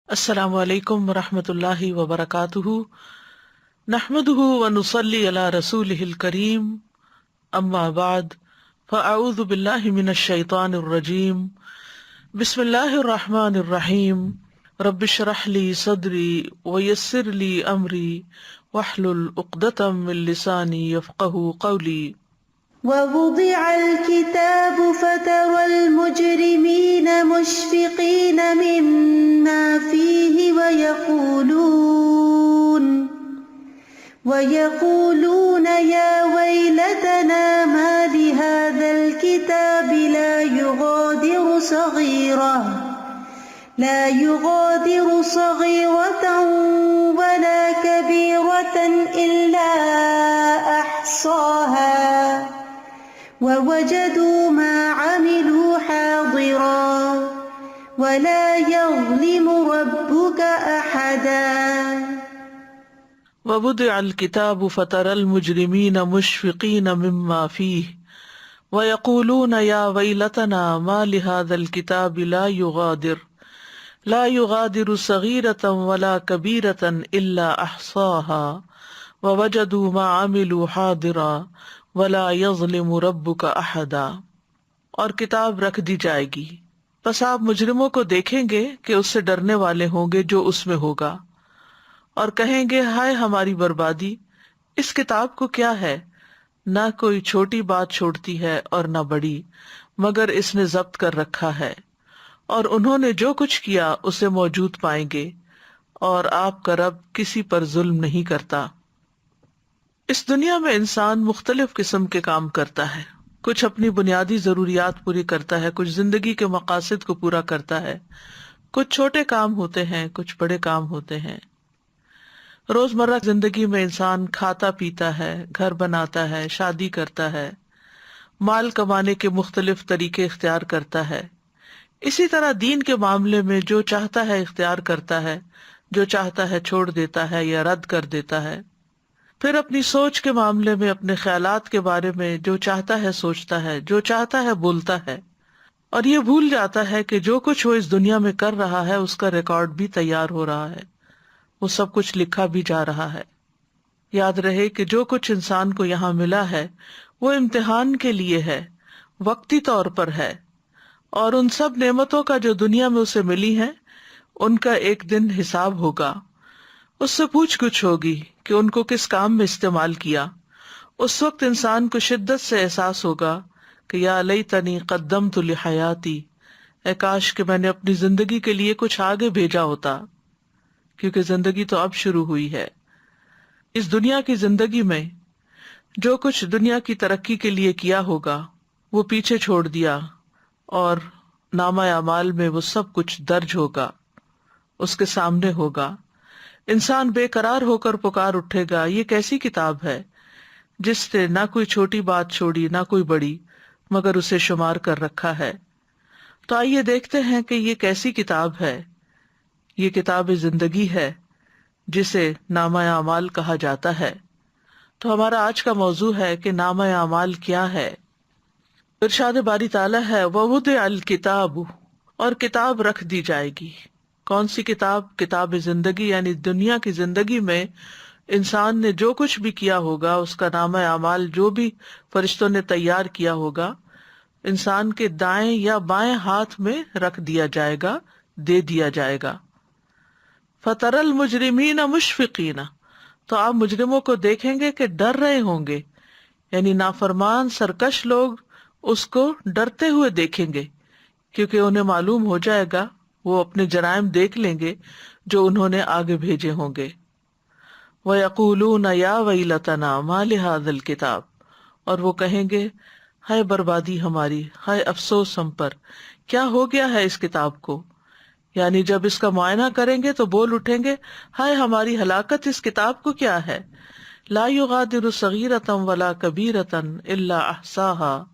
السلام علیکم ورحمۃ اللہ وبرکاتہ، نحمدہ ونصلی علی رسولہ الکریم، اما بعد فاعوذ باللہ من الشیطان الرجیم، بسم اللہ الرحمن الرحیم، رب اشرح لی صدری ویسر لی امری واحلل عقدۃ من لسانی یفقہوا قولی۔ ووضع الكتاب فترى المجرمين مشفقين مما فيه ويقولون يا ويلتنا ما لهذا الكتاب لا يغادر صغيرة ولا كبيرة إلا أحصاها ووجدوا ما عملوا حاضرا ولا يظلم ربك أحدا۔ ووضع الكتاب فترى المجرمين مشفقين مما فيه ويقولون يا ويلتنا ما لهذا الكتاب لا يغادر صغيرة ولا كبيرة إلا أحصاها ووجدوا ما عملوا حاضرا ولا يظلم ربك أحدا۔ اور کتاب رکھ دی جائے گی، پس آپ مجرموں کو دیکھیں گے کہ اس سے ڈرنے والے ہوں گے جو اس میں ہوگا، اور کہیں گے ہائے ہماری بربادی، اس کتاب کو کیا ہے، نہ کوئی چھوٹی بات چھوڑتی ہے اور نہ بڑی، مگر اس نے ضبط کر رکھا ہے، اور انہوں نے جو کچھ کیا اسے موجود پائیں گے، اور آپ کا رب کسی پر ظلم نہیں کرتا۔ اس دنیا میں انسان مختلف قسم کے کام کرتا ہے، کچھ اپنی بنیادی ضروریات پوری کرتا ہے، کچھ زندگی کے مقاصد کو پورا کرتا ہے، کچھ چھوٹے کام ہوتے ہیں، کچھ بڑے کام ہوتے ہیں۔ روزمرہ زندگی میں انسان کھاتا پیتا ہے، گھر بناتا ہے، شادی کرتا ہے، مال کمانے کے مختلف طریقے اختیار کرتا ہے۔ اسی طرح دین کے معاملے میں جو چاہتا ہے اختیار کرتا ہے، جو چاہتا ہے چھوڑ دیتا ہے یا رد کر دیتا ہے۔ پھر اپنی سوچ کے معاملے میں اپنے خیالات کے بارے میں جو چاہتا ہے سوچتا ہے، جو چاہتا ہے بولتا ہے، اور یہ بھول جاتا ہے کہ جو کچھ وہ اس دنیا میں کر رہا ہے اس کا ریکارڈ بھی تیار ہو رہا ہے، وہ سب کچھ لکھا بھی جا رہا ہے۔ یاد رہے کہ جو کچھ انسان کو یہاں ملا ہے وہ امتحان کے لیے ہے، وقتی طور پر ہے، اور ان سب نعمتوں کا جو دنیا میں اسے ملی ہیں ان کا ایک دن حساب ہوگا، اس سے پوچھ گچھ ہوگی کہ ان کو کس کام میں استعمال کیا۔ اس وقت انسان کو شدت سے احساس ہوگا کہ یا لیتنی قدمت لحیاتی، اے کاش کہ میں نے اپنی زندگی کے لیے کچھ آگے بھیجا ہوتا، کیونکہ زندگی تو اب شروع ہوئی ہے۔ اس دنیا کی زندگی میں جو کچھ دنیا کی ترقی کے لیے کیا ہوگا وہ پیچھے چھوڑ دیا، اور نامہ اعمال میں وہ سب کچھ درج ہوگا، اس کے سامنے ہوگا۔ انسان بے قرار ہو کر پکار اٹھے گا، یہ کیسی کتاب ہے جس نے نہ کوئی چھوٹی بات چھوڑی نہ کوئی بڑی، مگر اسے شمار کر رکھا ہے۔ تو آئیے دیکھتے ہیں کہ یہ کیسی کتاب ہے۔ یہ کتاب زندگی ہے جسے نامہ اعمال کہا جاتا ہے۔ تو ہمارا آج کا موضوع ہے کہ نامہ اعمال کیا ہے۔ ارشاد باری تعالیٰ ہے وَوُضِعَ الْكِتَابُ، اور کتاب رکھ دی جائے گی۔ کون سی کتاب؟ کتاب زندگی، یعنی دنیا کی زندگی میں انسان نے جو کچھ بھی کیا ہوگا اس کا نامہ اعمال جو بھی فرشتوں نے تیار کیا ہوگا انسان کے دائیں یا بائیں ہاتھ میں رکھ دیا جائے گا، دے دیا جائے گا۔ فَتَرَى الْمُجْرِمِينَ مُشْفِقِينَ، تو آپ مجرموں کو دیکھیں گے کہ ڈر رہے ہوں گے، یعنی نافرمان سرکش لوگ اس کو ڈرتے ہوئے دیکھیں گے، کیونکہ انہیں معلوم ہو جائے گا، وہ اپنے جرائم دیکھ لیں گے جو انہوں نے آگے بھیجے ہوں گے۔ وَيَقُولُونَ يَا وَيْلَتَنَا مَا لِهَذَا الْكِتَابِ، اور وہ کہیں گے ہائے بربادی ہماری، ہائے افسوس ہم پر، کیا ہو گیا ہے اس کتاب کو؟ یعنی جب اس کا معائنہ کریں گے تو بول اٹھیں گے ہائے ہماری ہلاکت، اس کتاب کو کیا ہے۔ لا یغادر صغیرۃ ولا کبیرۃ الا احصاها،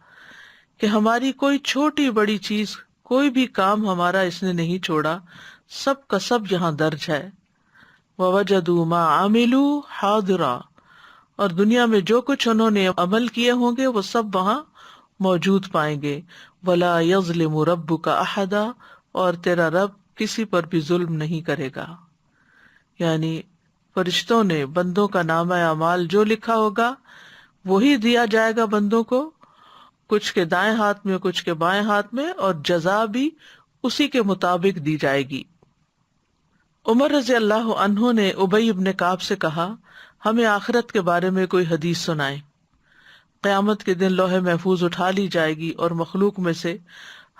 کہ ہماری کوئی چھوٹی بڑی چیز، کوئی بھی کام ہمارا اس نے نہیں چھوڑا، سب کا سب یہاں درج ہے۔ ووجدوا ما عملوا حاضرا، اور دنیا میں جو کچھ انہوں نے عمل کیے ہوں گے وہ سب وہاں موجود پائیں گے۔ ولا یظلم ربک احدا، اور تیرا رب کسی پر بھی ظلم نہیں کرے گا. یعنی فرشتوں نے بندوں کا نامہ اعمال جو لکھا ہوگا وہی دیا جائے گا بندوں کو، کچھ کے دائیں ہاتھ میں کچھ کے بائیں ہاتھ میں، اور جزا بھی اسی کے مطابق دی جائے گی. عمر رضی اللہ عنہ نے ابی ابن کعب سے کہا، ہمیں آخرت کے بارے میں کوئی حدیث سنائیں. قیامت کے دن لوح محفوظ اٹھا لی جائے گی اور مخلوق میں سے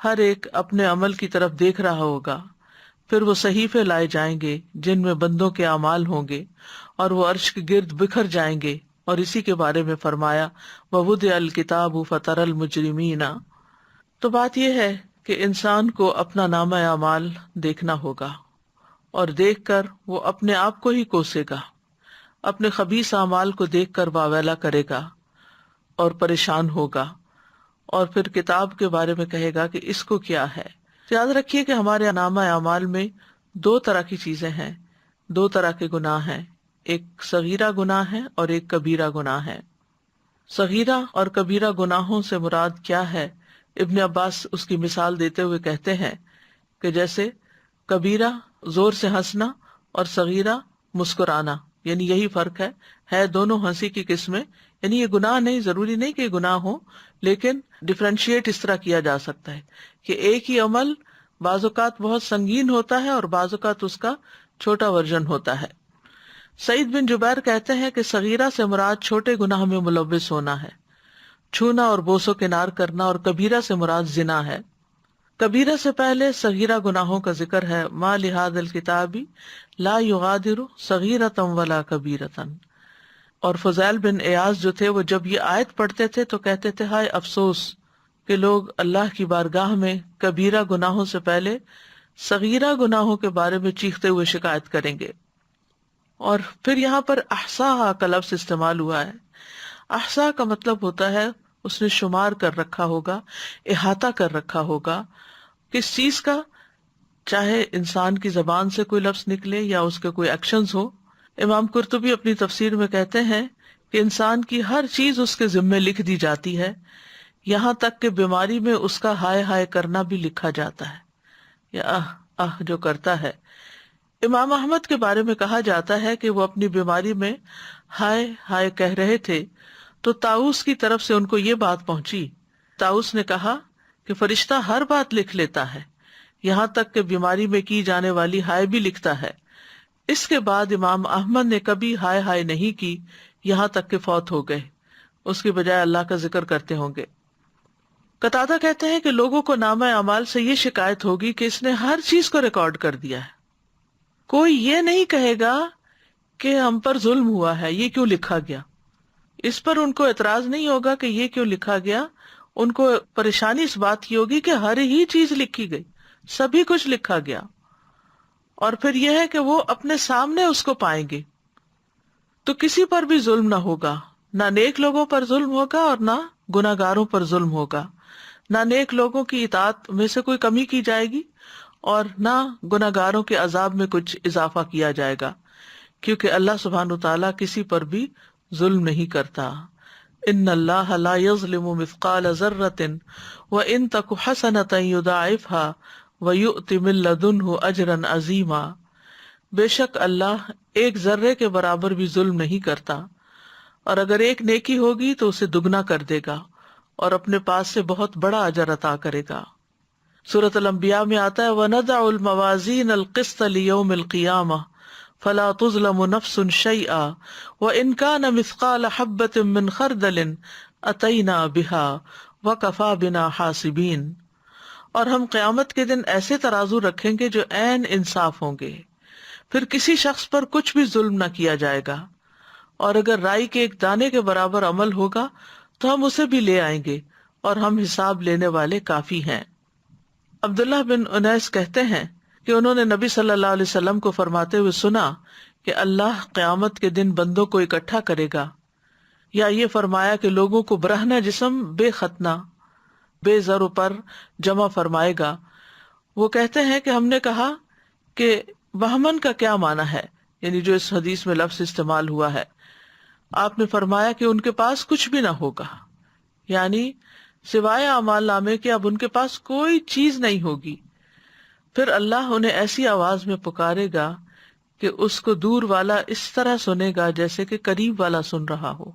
ہر ایک اپنے عمل کی طرف دیکھ رہا ہوگا. پھر وہ صحیفے لائے جائیں گے جن میں بندوں کے اعمال ہوں گے، اور وہ عرش کے گرد بکھر جائیں گے. اور اسی کے بارے میں فرمایا وَوُضِعَ الْكِتَابُ فَتَرَى الْمُجْرِمِينَ. تو بات یہ ہے کہ انسان کو اپنا نامہ اعمال دیکھنا ہوگا، اور دیکھ کر وہ اپنے آپ کو ہی کوسے گا، اپنے خبیث اعمال کو دیکھ کر واویلا کرے گا اور پریشان ہوگا، اور پھر کتاب کے بارے میں کہے گا کہ اس کو کیا ہے. یاد رکھیے کہ ہمارے نامہ اعمال میں دو طرح کی چیزیں ہیں، دو طرح کے گناہ ہیں. ایک صغیرہ گناہ ہے اور ایک کبیرہ گناہ ہے. صغیرہ اور کبیرہ گناہوں سے مراد کیا ہے؟ ابن عباس اس کی مثال دیتے ہوئے کہتے ہیں کہ جیسے کبیرہ زور سے ہنسنا اور صغیرہ مسکرانا، یعنی یہی فرق ہے دونوں ہنسی کی قسمیں. یعنی یہ گناہ نہیں، ضروری نہیں کہ یہ گناہ ہو، لیکن ڈفرینشیٹ اس طرح کیا جا سکتا ہے کہ ایک ہی عمل بعض اوقات بہت سنگین ہوتا ہے اور بعض اوقات اس کا چھوٹا ورژن ہوتا ہے. سعید بن جبیر کہتے ہیں کہ صغیرہ سے مراد چھوٹے گناہ میں ملوث ہونا ہے، چھونا اور بوس و کنار کرنا، اور کبیرہ سے مراد زنا ہے. کبیرہ سے پہلے صغیرہ گناہوں کا ذکر ہے، ما لہذا الکتاب لا یغادر صغیرۃ ولا کبیرۃ. اور فضیل بن ایاز جو تھے وہ جب یہ آیت پڑھتے تھے تو کہتے تھے ہائے افسوس کہ لوگ اللہ کی بارگاہ میں کبیرہ گناہوں سے پہلے صغیرہ گناہوں کے بارے میں چیختے ہوئے شکایت کریں گے. اور پھر یہاں پر احصاها کا لفظ استعمال ہوا ہے. احصا کا مطلب ہوتا ہے اس نے شمار کر رکھا ہوگا، احاطہ کر رکھا ہوگا کس چیز کا، چاہے انسان کی زبان سے کوئی لفظ نکلے یا اس کے کوئی ایکشنز ہو. امام قرطبی اپنی تفسیر میں کہتے ہیں کہ انسان کی ہر چیز اس کے ذمے لکھ دی جاتی ہے، یہاں تک کہ بیماری میں اس کا ہائے ہائے کرنا بھی لکھا جاتا ہے، یا آہ جو کرتا ہے. امام احمد کے بارے میں کہا جاتا ہے کہ وہ اپنی بیماری میں ہائے ہائے کہہ رہے تھے تو طاؤس کی طرف سے ان کو یہ بات پہنچی. طاؤس نے کہا کہ فرشتہ ہر بات لکھ لیتا ہے، یہاں تک کہ بیماری میں کی جانے والی ہائے بھی لکھتا ہے. اس کے بعد امام احمد نے کبھی ہائے ہائے نہیں کی یہاں تک کہ فوت ہو گئے، اس کے بجائے اللہ کا ذکر کرتے ہوں گے. قتادہ کہتے ہیں کہ لوگوں کو نامہ اعمال سے یہ شکایت ہوگی کہ اس نے ہر چیز کو ریکارڈ کر دیا ہے. کوئی یہ نہیں کہے گا کہ ہم پر ظلم ہوا ہے، یہ کیوں لکھا گیا. اس پر ان کو اعتراض نہیں ہوگا کہ یہ کیوں لکھا گیا، ان کو پریشانی اس بات کی ہوگی کہ ہر ہی چیز لکھی گئی، سبھی کچھ لکھا گیا. اور پھر یہ ہے کہ وہ اپنے سامنے اس کو پائیں گے، تو کسی پر بھی ظلم نہ ہوگا، نہ نیک لوگوں پر ظلم ہوگا اور نہ گناہ گاروں پر ظلم ہوگا. نہ نیک لوگوں کی اطاعت میں سے کوئی کمی کی جائے گی اور نہ گناہ گاروں کے عذاب میں کچھ اضافہ کیا جائے گا، کیونکہ اللہ سبحانہ وتعالیٰ کسی پر بھی ظلم نہیں کرتا. ان اللہ لا یظلم مثقال ذرۃ وان تک حسنۃ یضاعفها ویؤت من لدنہ اجرا عظیما. بے شک اللہ ایک ذرے کے برابر بھی ظلم نہیں کرتا، اور اگر ایک نیکی ہوگی تو اسے دگنا کر دے گا اور اپنے پاس سے بہت بڑا اجر عطا کرے گا. سورۃ الانبیاء میں آتا ہے وَنَضَعُ الْمَوَازِينَ الْقِسْطَ لِيَوْمِ الْقِيَامَةِ فَلَا تُظْلَمُ نَفْسٌ شَيْئًا وَإِنْ كَانَ مِثْقَالَ حَبَّةٍ مِّنْ خَرْدَلٍ أَتَيْنَا بِهَا وَكَفَى بِنَا حَاسِبِينَ. اور ہم قیامت کے دن ایسے ترازو رکھیں گے جو عین انصاف ہوں گے، پھر کسی شخص پر کچھ بھی ظلم نہ کیا جائے گا، اور اگر رائی کے ایک دانے کے برابر عمل ہوگا تو ہم اسے بھی لے آئیں گے، اور ہم حساب لینے والے کافی ہیں. عبداللہ بن انیس کہتے ہیں کہ انہوں نے نبی صلی اللہ علیہ وسلم کو فرماتے ہوئے سنا کہ اللہ قیامت کے دن بندوں کو اکٹھا کرے گا، یا یہ فرمایا کہ لوگوں کو برہنہ جسم بے ختنہ بے زر پر جمع فرمائے گا. وہ کہتے ہیں کہ ہم نے کہا کہ وہمن کا کیا معنی ہے، یعنی جو اس حدیث میں لفظ استعمال ہوا ہے. آپ نے فرمایا کہ ان کے پاس کچھ بھی نہ ہوگا، یعنی سوائے اعمال نامے کے اب ان کے پاس کوئی چیز نہیں ہوگی. پھر اللہ انہیں ایسی آواز میں پکارے گا کہ اس کو دور والا اس طرح سنے گا جیسے کہ قریب والا سن رہا ہو.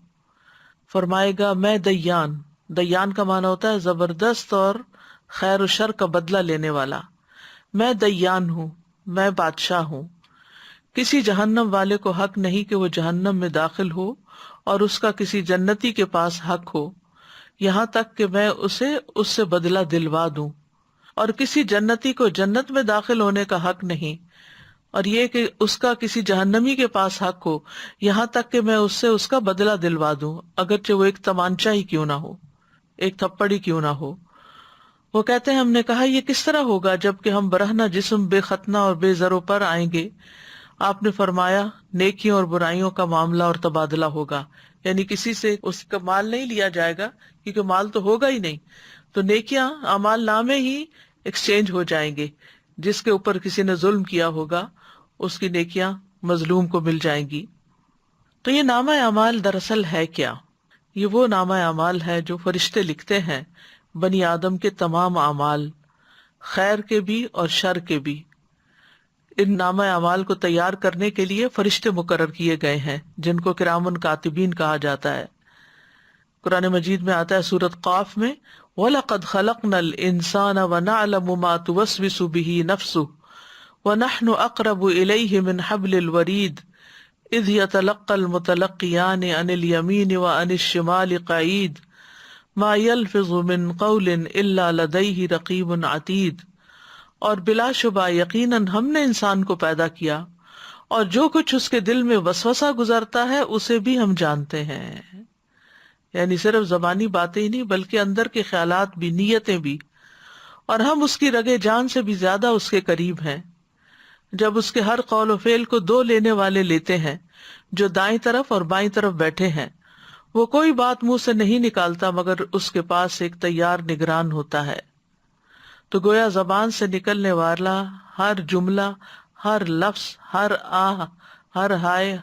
فرمائے گا میں دیان. دیان کا معنی ہوتا ہے زبردست اور خیر و شر کا بدلہ لینے والا. میں دیان ہوں، میں بادشاہ ہوں. کسی جہنم والے کو حق نہیں کہ وہ جہنم میں داخل ہو اور اس کا کسی جنتی کے پاس حق ہو، یہاں تک کہ میں اسے اس سے بدلہ دلوا دوں. اور کسی جنتی کو جنت میں داخل ہونے کا حق نہیں، اور یہ کہ اس کا کسی جہنمی کے پاس حق ہو، یہاں تک کہ میں اس سے اس کا بدلہ دلوا دوں، اگرچہ وہ ایک تمانچہ ہی کیوں نہ ہو، ایک تھپڑ ہی کیوں نہ ہو. وہ کہتے ہیں ہم نے کہا یہ کس طرح ہوگا جبکہ ہم برہنہ جسم بے ختنہ اور بے زر و پر آئیں گے؟ آپ نے فرمایا نیکیوں اور برائیوں کا معاملہ اور تبادلہ ہوگا، یعنی کسی سے اس کا مال نہیں لیا جائے گا کیونکہ مال تو ہوگا ہی نہیں، تو نیکیاں اعمال نامے ہی ایکسچینج ہو جائیں گے. جس کے اوپر کسی نے ظلم کیا ہوگا اس کی نیکیاں مظلوم کو مل جائیں گی. تو یہ نامہ اعمال دراصل ہے کیا؟ یہ وہ نامہ اعمال ہے جو فرشتے لکھتے ہیں بنی آدم کے تمام اعمال، خیر کے بھی اور شر کے بھی. ان نامہ اعمال کو تیار کرنے کے لیے فرشتے مقرر کیے گئے ہیں جن کو کرامن کاتبین کہا جاتا ہے. قرآن مجید میں آتا ہے سورۃ قاف میں وَلَقَدْ خَلَقْنَا الْإِنسَانَ وَنَعْلَمُ مَا تُوَسْوِسُ بِهِ نَفْسُهُ وَنَحْنُ أَقْرَبُ إِلَيْهِ مِنْ حَبْلِ الْوَرِيدِ إِذْ يَتَلَقَّى الْمُتَلَقِّيَانِ عَنِ الْيَمِينِ وَعَنِ الشِّمَالِ قَعِيدٌ مَا يَلْفِظُ مِنْ قَوْلٍ إِلَّا لَدَيْهِ رَقِيبٌ عَتِيدٌ. اور بلا شبہ یقیناً ہم نے انسان کو پیدا کیا اور جو کچھ اس کے دل میں وسوسہ گزرتا ہے اسے بھی ہم جانتے ہیں. یعنی صرف زبانی باتیں ہی نہیں بلکہ اندر کے خیالات بھی، نیتیں بھی. اور ہم اس کی رگے جان سے بھی زیادہ اس کے قریب ہیں. جب اس کے ہر قول و فعل کو دو لینے والے لیتے ہیں جو دائیں طرف اور بائیں طرف بیٹھے ہیں، وہ کوئی بات منہ سے نہیں نکالتا مگر اس کے پاس ایک تیار نگران ہوتا ہے. تو گویا زبان سے نکلنے والا ہر جملہ، ہر لفظ، ہر آہ، ہر ہائے،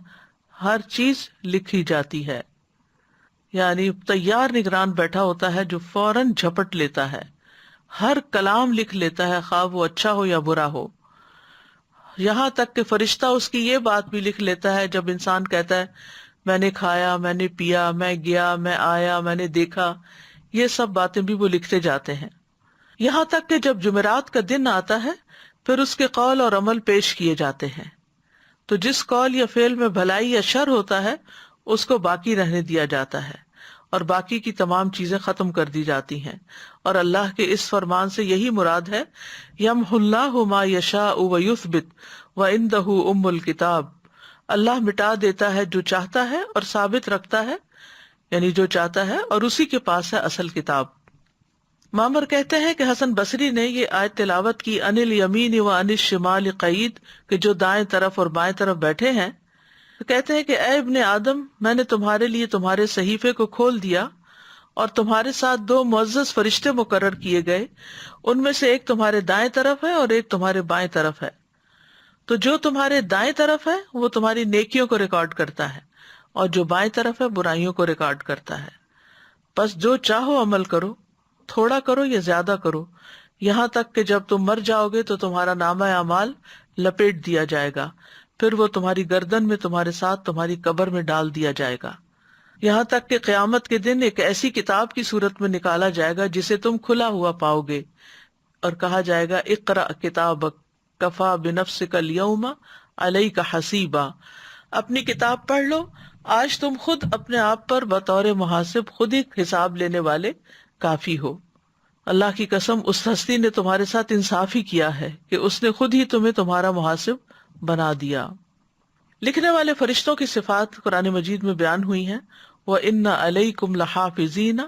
ہر چیز لکھی جاتی ہے. یعنی تیار نگران بیٹھا ہوتا ہے جو فوراً جھپٹ لیتا ہے، ہر کلام لکھ لیتا ہے خواہ وہ اچھا ہو یا برا ہو. یہاں تک کہ فرشتہ اس کی یہ بات بھی لکھ لیتا ہے جب انسان کہتا ہے میں نے کھایا، میں نے پیا، میں گیا، میں آیا، میں نے دیکھا، یہ سب باتیں بھی وہ لکھتے جاتے ہیں. یہاں تک کہ جب جمعرات کا دن آتا ہے پھر اس کے قول اور عمل پیش کیے جاتے ہیں. تو جس قول یا فعل میں بھلائی یا شر ہوتا ہے اس کو باقی رہنے دیا جاتا ہے اور باقی کی تمام چیزیں ختم کر دی جاتی ہیں. اور اللہ کے اس فرمان سے یہی مراد ہے یمحو اللہ ما یشاء ویثبت وعندہ ام الکتاب. اللہ مٹا دیتا ہے جو چاہتا ہے اور ثابت رکھتا ہے، یعنی جو چاہتا ہے، اور اسی کے پاس ہے اصل کتاب. معمر کہتے ہیں کہ حسن بصری نے یہ آیت تلاوت کی عن الیمین و عن الشمال قعید، کہ جو دائیں طرف اور بائیں طرف بیٹھے ہیں. تو کہتے ہیں کہ اے ابن آدم، میں نے تمہارے لیے تمہارے صحیفے کو کھول دیا اور تمہارے ساتھ دو معزز فرشتے مقرر کیے گئے، ان میں سے ایک تمہارے دائیں طرف ہے اور ایک تمہارے بائیں طرف ہے. تو جو تمہارے دائیں طرف ہے وہ تمہاری نیکیوں کو ریکارڈ کرتا ہے اور جو بائیں طرف ہے برائیوں کو ریکارڈ کرتا ہے. بس جو چاہو عمل کرو، تھوڑا کرو یا زیادہ کرو، یہاں تک کہ جب تم مر جاؤ گے تو تمہارا نامہ اعمال لپیٹ دیا جائے گا، پھر وہ تمہاری گردن میں تمہارے ساتھ تمہاری قبر میں ڈال دیا جائے گا، یہاں تک کہ قیامت کے دن ایک ایسی کتاب کی صورت میں نکالا جائے گا جسے تم کھلا ہوا پاؤ گے اور کہا جائے گا اقرأ کتابک کفا بنفسک الیوم علیک حسیبا. اپنی کتاب پڑھ لو، آج تم خود اپنے آپ پر بطور محاسب خود ہی حساب لینے والے کافی ہو. اللہ کی قسم اس ہستی نے تمہارے ساتھ انصاف ہی کیا ہے کہ اس نے خود ہی تمہیں تمہارا محاسب بنا دیا. لکھنے والے فرشتوں کی صفات قرآن مجید میں بیان ہوئی ہیں. وَإِنَّ عَلَيْكُمْ لَحَافِظِينَ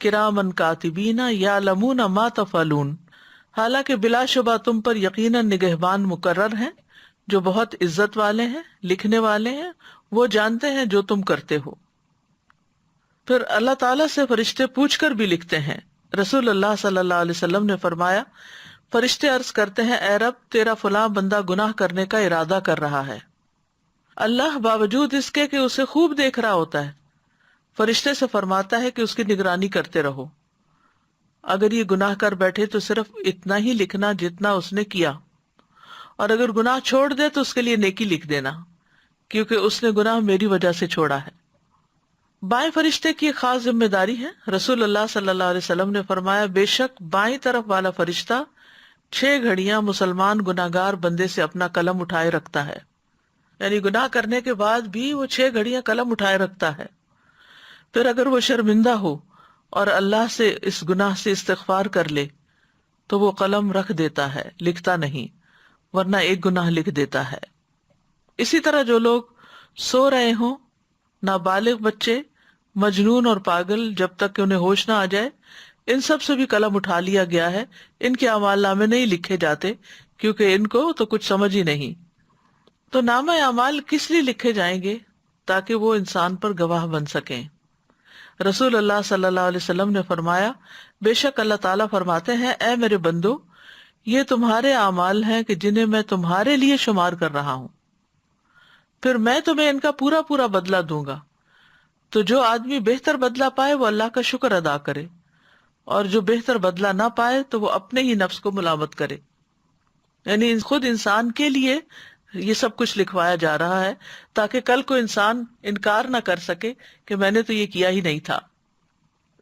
كِرَامًا كَاتِبِينَ يَعْلَمُونَ مَا تَفْعَلُونَ. حالانکہ بلا شبہ تم پر یقیناً نگہبان مقرر ہیں جو بہت عزت والے ہیں، لکھنے والے ہیں، وہ جانتے ہیں جو تم کرتے ہو. پھر اللہ تعالیٰ سے فرشتے پوچھ کر بھی لکھتے ہیں. رسول اللہ صلی اللہ علیہ وسلم نے فرمایا فرشتے عرض کرتے ہیں اے رب تیرا فلاں بندہ گناہ کرنے کا ارادہ کر رہا ہے. اللہ باوجود اس کے کہ اسے خوب دیکھ رہا ہوتا ہے فرشتے سے فرماتا ہے کہ اس کی نگرانی کرتے رہو. اگر یہ گناہ کر بیٹھے تو صرف اتنا ہی لکھنا جتنا اس نے کیا، اور اگر گناہ چھوڑ دے تو اس کے لیے نیکی لکھ دینا، کیونکہ اس نے گناہ میری وجہ سے چھوڑا ہے۔ بائیں فرشتے کی ایک خاص ذمہ داری ہے۔ رسول اللہ صلی اللہ علیہ وسلم نے فرمایا، بے شک بائیں طرف والا فرشتہ 6 گھڑیاں مسلمان گناہگار بندے سے اپنا قلم اٹھائے رکھتا ہے، یعنی گناہ کرنے کے بعد بھی وہ 6 گھڑیاں قلم اٹھائے رکھتا ہے۔ پھر اگر وہ شرمندہ ہو اور اللہ سے اس گناہ سے استغفار کر لے تو وہ قلم رکھ دیتا ہے، لکھتا نہیں، ورنہ ایک گناہ لکھ دیتا ہے۔ اسی طرح جو لوگ سو رہے ہوں، نابالغ بچے، مجنون اور پاگل، جب تک کہ انہیں ہوش نہ آ جائے، ان سب سے بھی قلم اٹھا لیا گیا ہے۔ ان کے اعمال نامے نہیں لکھے جاتے کیونکہ ان کو تو کچھ سمجھ ہی نہیں۔ تو نامہ اعمال کس لیے لکھے جائیں گے؟ تاکہ وہ انسان پر گواہ بن سکیں۔ رسول اللہ صلی اللہ علیہ وسلم نے فرمایا، بے شک اللہ تعالیٰ فرماتے ہیں، اے میرے بندو، یہ تمہارے اعمال ہیں کہ جنہیں میں تمہارے لیے شمار کر رہا ہوں، پھر میں تمہیں ان کا پورا پورا بدلہ دوں گا۔ تو جو آدمی بہتر بدلہ پائے وہ اللہ کا شکر ادا کرے، اور جو بہتر بدلہ نہ پائے تو وہ اپنے ہی نفس کو ملامت کرے۔ یعنی خود انسان کے لیے یہ سب کچھ لکھوایا جا رہا ہے تاکہ کل کو انسان انکار نہ کر سکے کہ میں نے تو یہ کیا ہی نہیں تھا۔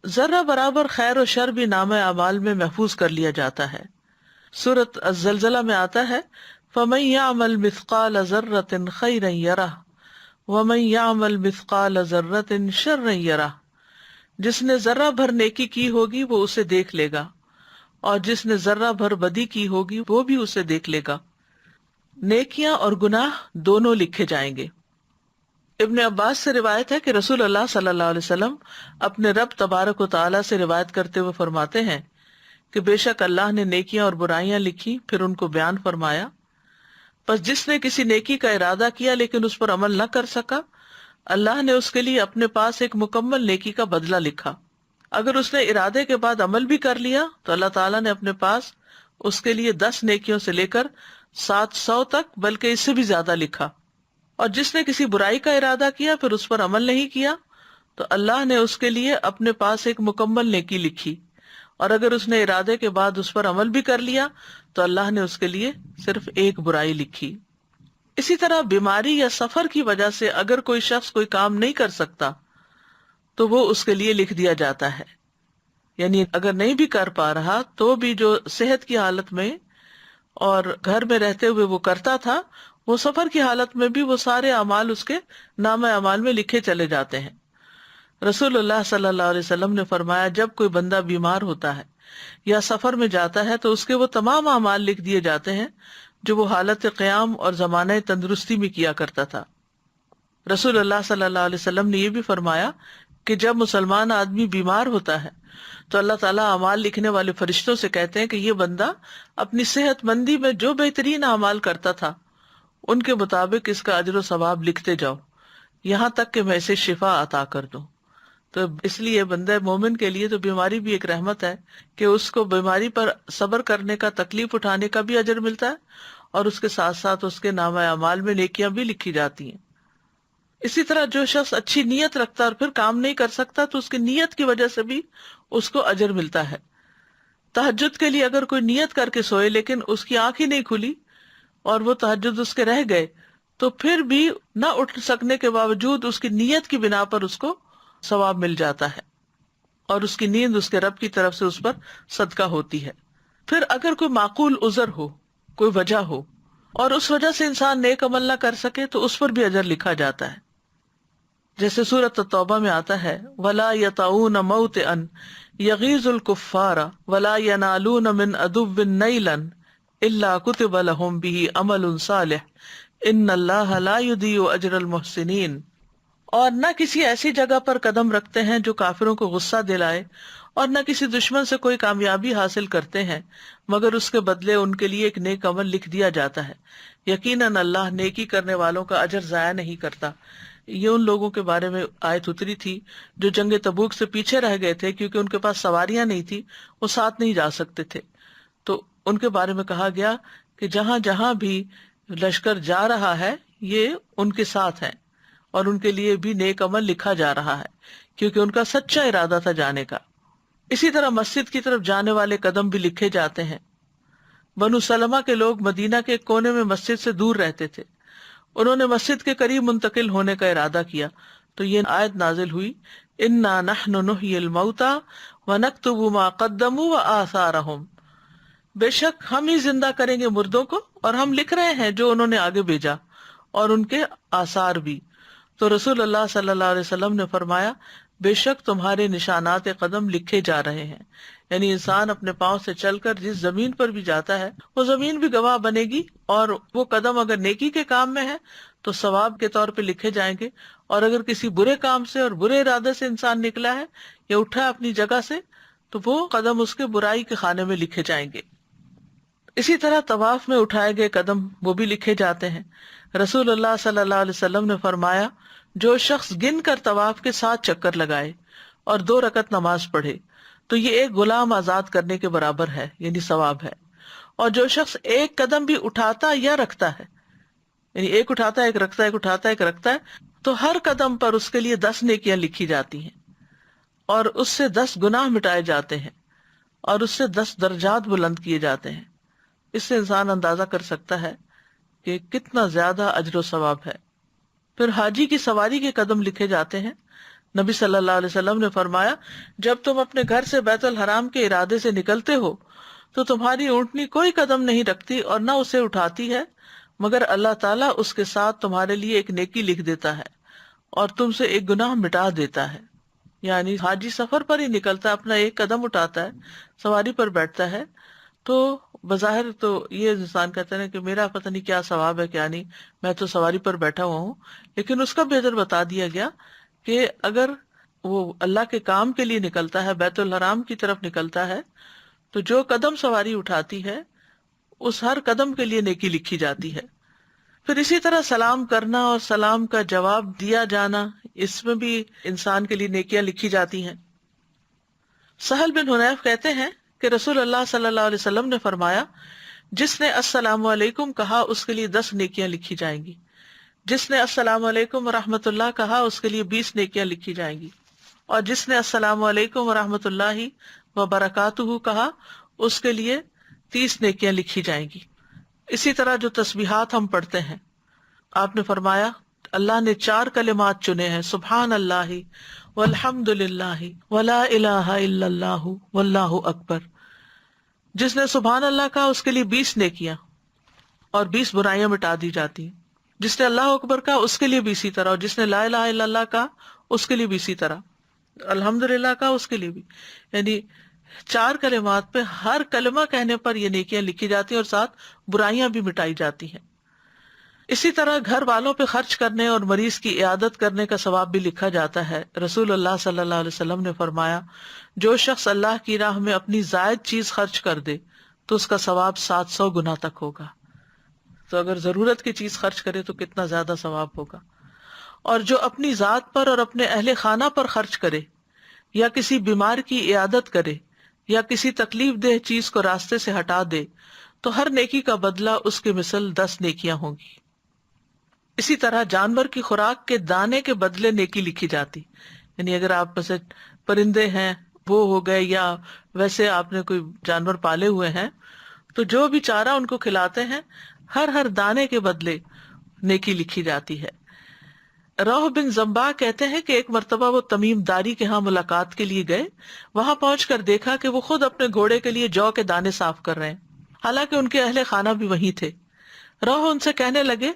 ذرہ برابر خیر و شر بھی نامہ اعمال میں محفوظ کر لیا جاتا ہے۔ سورۃ الزلزلہ میں آتا ہے، فَمَن يَعْمَلْ مِثْقَالَ ذَرَّةٍ خَيْرًا يَرَهُ وَمَن يَعْمَلْ مِثْقَالَ ذَرَّةٍ شَرًّا يَرَهُ، جس نے ذرہ بھر نیکی کی ہوگی وہ اسے دیکھ لے گا، اور جس نے ذرہ بھر بدی کی ہوگی وہ بھی اسے دیکھ لے گا۔ نیکیاں اور گناہ دونوں لکھے جائیں گے۔ ابن عباس سے روایت ہے کہ رسول اللہ صلی اللہ علیہ وسلم اپنے رب تبارک و تعالیٰ سے روایت کرتے ہوئے فرماتے ہیں کہ بے شک اللہ نے نیکیاں اور برائیاں لکھی، پھر ان کو بیان فرمایا، پس جس نے کسی نیکی کا ارادہ کیا لیکن اس پر عمل نہ کر سکا، اللہ نے اس کے لیے اپنے پاس ایک مکمل نیکی کا بدلہ لکھا۔ اگر اس نے ارادے کے بعد عمل بھی کر لیا تو اللہ تعالیٰ نے اپنے پاس اس کے لیے 10 نیکیوں سے لے کر 700 تک، بلکہ اس سے بھی زیادہ لکھا۔ اور جس نے کسی برائی کا ارادہ کیا پھر اس پر عمل نہیں کیا تو اللہ نے اس کے لیے اپنے پاس ایک مکمل نیکی لکھی، اور اگر اس نے ارادے کے بعد اس پر عمل بھی کر لیا تو اللہ نے اس کے لیے صرف ایک برائی لکھی۔ اسی طرح بیماری یا سفر کی وجہ سے اگر کوئی شخص کوئی کام نہیں کر سکتا تو وہ اس کے لیے لکھ دیا جاتا ہے، یعنی اگر نہیں بھی کر پا رہا تو بھی جو صحت کی حالت میں اور گھر میں رہتے ہوئے وہ کرتا تھا، وہ سفر کی حالت میں بھی وہ سارے اعمال اس کے نامہ اعمال میں لکھے چلے جاتے ہیں۔ رسول اللہ صلی اللہ علیہ وسلم نے فرمایا، جب کوئی بندہ بیمار ہوتا ہے یا سفر میں جاتا ہے تو اس کے وہ تمام اعمال لکھ دیے جاتے ہیں جو وہ حالت قیام اور زمانہ تندرستی میں کیا کرتا تھا۔ رسول اللہ صلی اللہ علیہ وسلم نے یہ بھی فرمایا کہ جب مسلمان آدمی بیمار ہوتا ہے تو اللہ تعالیٰ اعمال لکھنے والے فرشتوں سے کہتے ہیں کہ یہ بندہ اپنی صحت مندی میں جو بہترین اعمال کرتا تھا ان کے مطابق اس کا اجر و ثواب لکھتے جاؤ، یہاں تک کہ میں اسے شفا عطا کر دوں۔ تو اس لیے بندہ مومن کے لیے تو بیماری بھی ایک رحمت ہے کہ اس کو بیماری پر صبر کرنے کا، تکلیف اٹھانے کا بھی اجر ملتا ہے، اور اس کے ساتھ ساتھ اس کے نامہ اعمال میں نیکیاں بھی لکھی جاتی ہیں۔ اسی طرح جو شخص اچھی نیت رکھتا ہے اور پھر کام نہیں کر سکتا تو اس کی نیت کی وجہ سے بھی اس کو اجر ملتا ہے۔ تہجد کے لیے اگر کوئی نیت کر کے سوئے لیکن اس کی آنکھ ہی نہیں کھلی اور وہ تہجد اس کے رہ گئے تو پھر بھی نہ اٹھ سکنے کے باوجود اس کی نیت کی بنا پر اس کو ثواب مل جاتا ہے، اور اس کی نیند اس کے رب کی طرف سے اس پر صدقہ ہوتی ہے۔ پھر اگر کوئی معقول عذر ہو، کوئی وجہ ہو، اور اس وجہ سے انسان نیک عمل نہ کر سکے تو اس پر بھی اجر لکھا جاتا ہے۔ جیسے سورۃ التوبہ میں آتا ہے، وَلَا يَطَعُونَ مَوْطِئًا يَغِيظُ الْكُفَّارَ وَلَا يَنَالُونَ مِنْ عَدُوٍّ نَيْلًا إِلَّا كُتِبَ لَهُمْ بِهِ عَمَلٌ صَالِحٌ إِنَّ اللَّهَ لَا يُضِيعُ أَجْرَ الْمُحْسِنِينَ۔ اور نہ کسی ایسی جگہ پر قدم رکھتے ہیں جو کافروں کو غصہ دلائے، اور نہ کسی دشمن سے کوئی کامیابی حاصل کرتے ہیں، مگر اس کے بدلے ان کے لیے ایک نیک عمل لکھ دیا جاتا ہے۔ یقیناً اللہ نیکی کرنے والوں کا اجر ضائع نہیں کرتا۔ یہ ان لوگوں کے بارے میں آیت اتری تھی جو جنگ تبوک سے پیچھے رہ گئے تھے کیونکہ ان کے پاس سواریاں نہیں تھی، وہ ساتھ نہیں جا سکتے تھے، تو ان کے بارے میں کہا گیا کہ جہاں جہاں بھی لشکر جا رہا ہے یہ ان کے ساتھ ہے، اور ان کے لیے بھی نیک عمل لکھا جا رہا ہے کیونکہ ان کا سچا ارادہ تھا جانے کا۔ اسی طرح مسجد کی طرف جانے والے قدم بھی لکھے جاتے ہیں۔ بنو سلمہ کے لوگ مدینہ کے کونے میں مسجد سے دور رہتے تھے، انہوں نے مسجد کے قریب منتقل ہونے کا ارادہ کیا تو یہ آیت نازل ہوئی، انا نحن نحیی الموتى ونکتب ما قدموا وآثارهم، بے شک ہم ہی زندہ کریں گے مردوں کو اور ہم لکھ رہے ہیں جو انہوں نے آگے بھیجا اور ان کے آثار بھی۔ تو رسول اللہ صلی اللہ علیہ وسلم نے فرمایا، بے شک تمہارے نشانات قدم لکھے جا رہے ہیں، یعنی انسان اپنے پاؤں سے چل کر جس زمین پر بھی جاتا ہے وہ زمین بھی گواہ بنے گی، اور وہ قدم اگر نیکی کے کام میں ہے تو ثواب کے طور پہ لکھے جائیں گے، اور اگر کسی برے کام سے اور برے ارادے سے انسان نکلا ہے یا اٹھا اپنی جگہ سے تو وہ قدم اس کے برائی کے خانے میں لکھے جائیں گے۔ اسی طرح طواف میں اٹھائے گئے قدم وہ بھی لکھے جاتے ہیں۔ رسول اللہ صلی اللہ علیہ وسلم نے فرمایا، جو شخص گن کر طواف کے 7 چکر لگائے اور 2 رکعت نماز پڑھے تو یہ ایک غلام آزاد کرنے کے برابر ہے، یعنی ثواب ہے۔ اور جو شخص ایک قدم بھی اٹھاتا یا رکھتا ہے، یعنی ایک اٹھاتا ہے ایک رکھتا ہے، ایک اٹھاتا ہے ایک رکھتا ہے، تو ہر قدم پر اس کے لیے 10 نیکیاں لکھی جاتی ہیں، اور اس سے 10 گناہ مٹائے جاتے ہیں، اور اس سے 10 درجات بلند کیے جاتے ہیں۔ اس سے انسان اندازہ کر سکتا ہے کہ کتنا زیادہ اجر و ثواب ہے۔ پھر حاجی کی سواری کے قدم لکھے جاتے ہیں۔ نبی صلی اللہ علیہ وسلم نے فرمایا، جب تم اپنے گھر سے بیت الحرام کے ارادے سے نکلتے ہو تو تمہاری اونٹنی کوئی قدم نہیں رکھتی اور نہ اسے اٹھاتی ہے، مگر اللہ تعالیٰ اس کے ساتھ تمہارے لیے ایک نیکی لکھ دیتا ہے اور تم سے ایک گناہ مٹا دیتا ہے۔ یعنی حاجی سفر پر ہی نکلتا ہے، اپنا ایک قدم اٹھاتا ہے، سواری پر بیٹھتا ہے، تو بظاہر تو یہ انسان کہتے ہیں کہ میرا پتہ نہیں کیا ثواب ہے کیا نہیں، میں تو سواری پر بیٹھا ہوا ہوں، لیکن اس کا بھی اجر بتا دیا گیا کہ اگر وہ اللہ کے کام کے لیے نکلتا ہے، بیت الحرام کی طرف نکلتا ہے، تو جو قدم سواری اٹھاتی ہے اس ہر قدم کے لیے نیکی لکھی جاتی ہے۔ پھر اسی طرح سلام کرنا اور سلام کا جواب دیا جانا، اس میں بھی انسان کے لیے نیکیاں لکھی جاتی ہیں۔ سہل بن حنیف کہتے ہیں کہ رسول اللہ صلی اللہ علیہ وسلم نے فرمایا، جس نے السلام علیکم کہا اس کے لیے 10 نیکیاں لکھی جائیں گی، جس نے السلام علیکم ورحمۃ اللہ کہا اس کے لیے 20 نیکیاں لکھی جائیں گی، اور جس نے السلام علیکم ورحمۃ اللہ وبرکاتہ کہا اس کے لیے 30 نیکیاں لکھی جائیں گی۔ اسی طرح جو تسبیحات ہم پڑھتے ہیں، آپ نے فرمایا اللہ نے 4 کلمات چنے ہیں، سبحان اللہ والحمد للہ ولا الہ الا اللہ واللہ اکبر۔ جس نے سبحان اللہ کہا اس کے لیے 20 نیکیاں اور 20 برائیاں مٹا دی جاتی ہیں، جس نے اللہ اکبر کہا اس کے لیے بھی اسی طرح، اور جس نے لا الہ الا اللہ کہا اس کے لیے بھی اسی طرح، الحمد للہ کہا اس کے لیے بھی، یعنی 4 کلمات پہ ہر کلمہ کہنے پر یہ نیکیاں لکھی جاتی ہیں اور ساتھ برائیاں بھی مٹائی جاتی ہیں۔ اسی طرح گھر والوں پہ خرچ کرنے اور مریض کی عیادت کرنے کا ثواب بھی لکھا جاتا ہے۔ رسول اللہ صلی اللہ علیہ وسلم نے فرمایا، جو شخص اللہ کی راہ میں اپنی زائد چیز خرچ کر دے تو اس کا ثواب 700 گنا تک ہوگا۔ تو اگر ضرورت کی چیز خرچ کرے تو کتنا زیادہ ثواب ہوگا۔ اور جو اپنی ذات پر اور اپنے اہل خانہ پر خرچ کرے، یا کسی بیمار کی عیادت کرے، یا کسی تکلیف دہ چیز کو راستے سے ہٹا دے تو ہر نیکی کا بدلہ اس کے مثل 10 نیکیاں ہوں گی۔ اسی طرح جانور کی خوراک کے دانے کے بدلے نیکی لکھی جاتی، یعنی اگر آپ میں سے پرندے ہیں وہ ہو گئے، یا ویسے آپ نے کوئی جانور پالے ہوئے ہیں تو جو بھی چارہ ان کو کھلاتے ہیں ہر دانے کے بدلے نیکی لکھی جاتی ہے۔ روح بن زمبا کہتے ہیں کہ ایک مرتبہ وہ تمیم داری کے ہاں ملاقات کے لیے گئے، وہاں پہنچ کر دیکھا کہ وہ خود اپنے گھوڑے کے لیے جو کے دانے صاف کر رہے ہیں، حالانکہ ان کے اہل خانہ بھی وہیں تھے۔ روح ان سے کہنے لگے،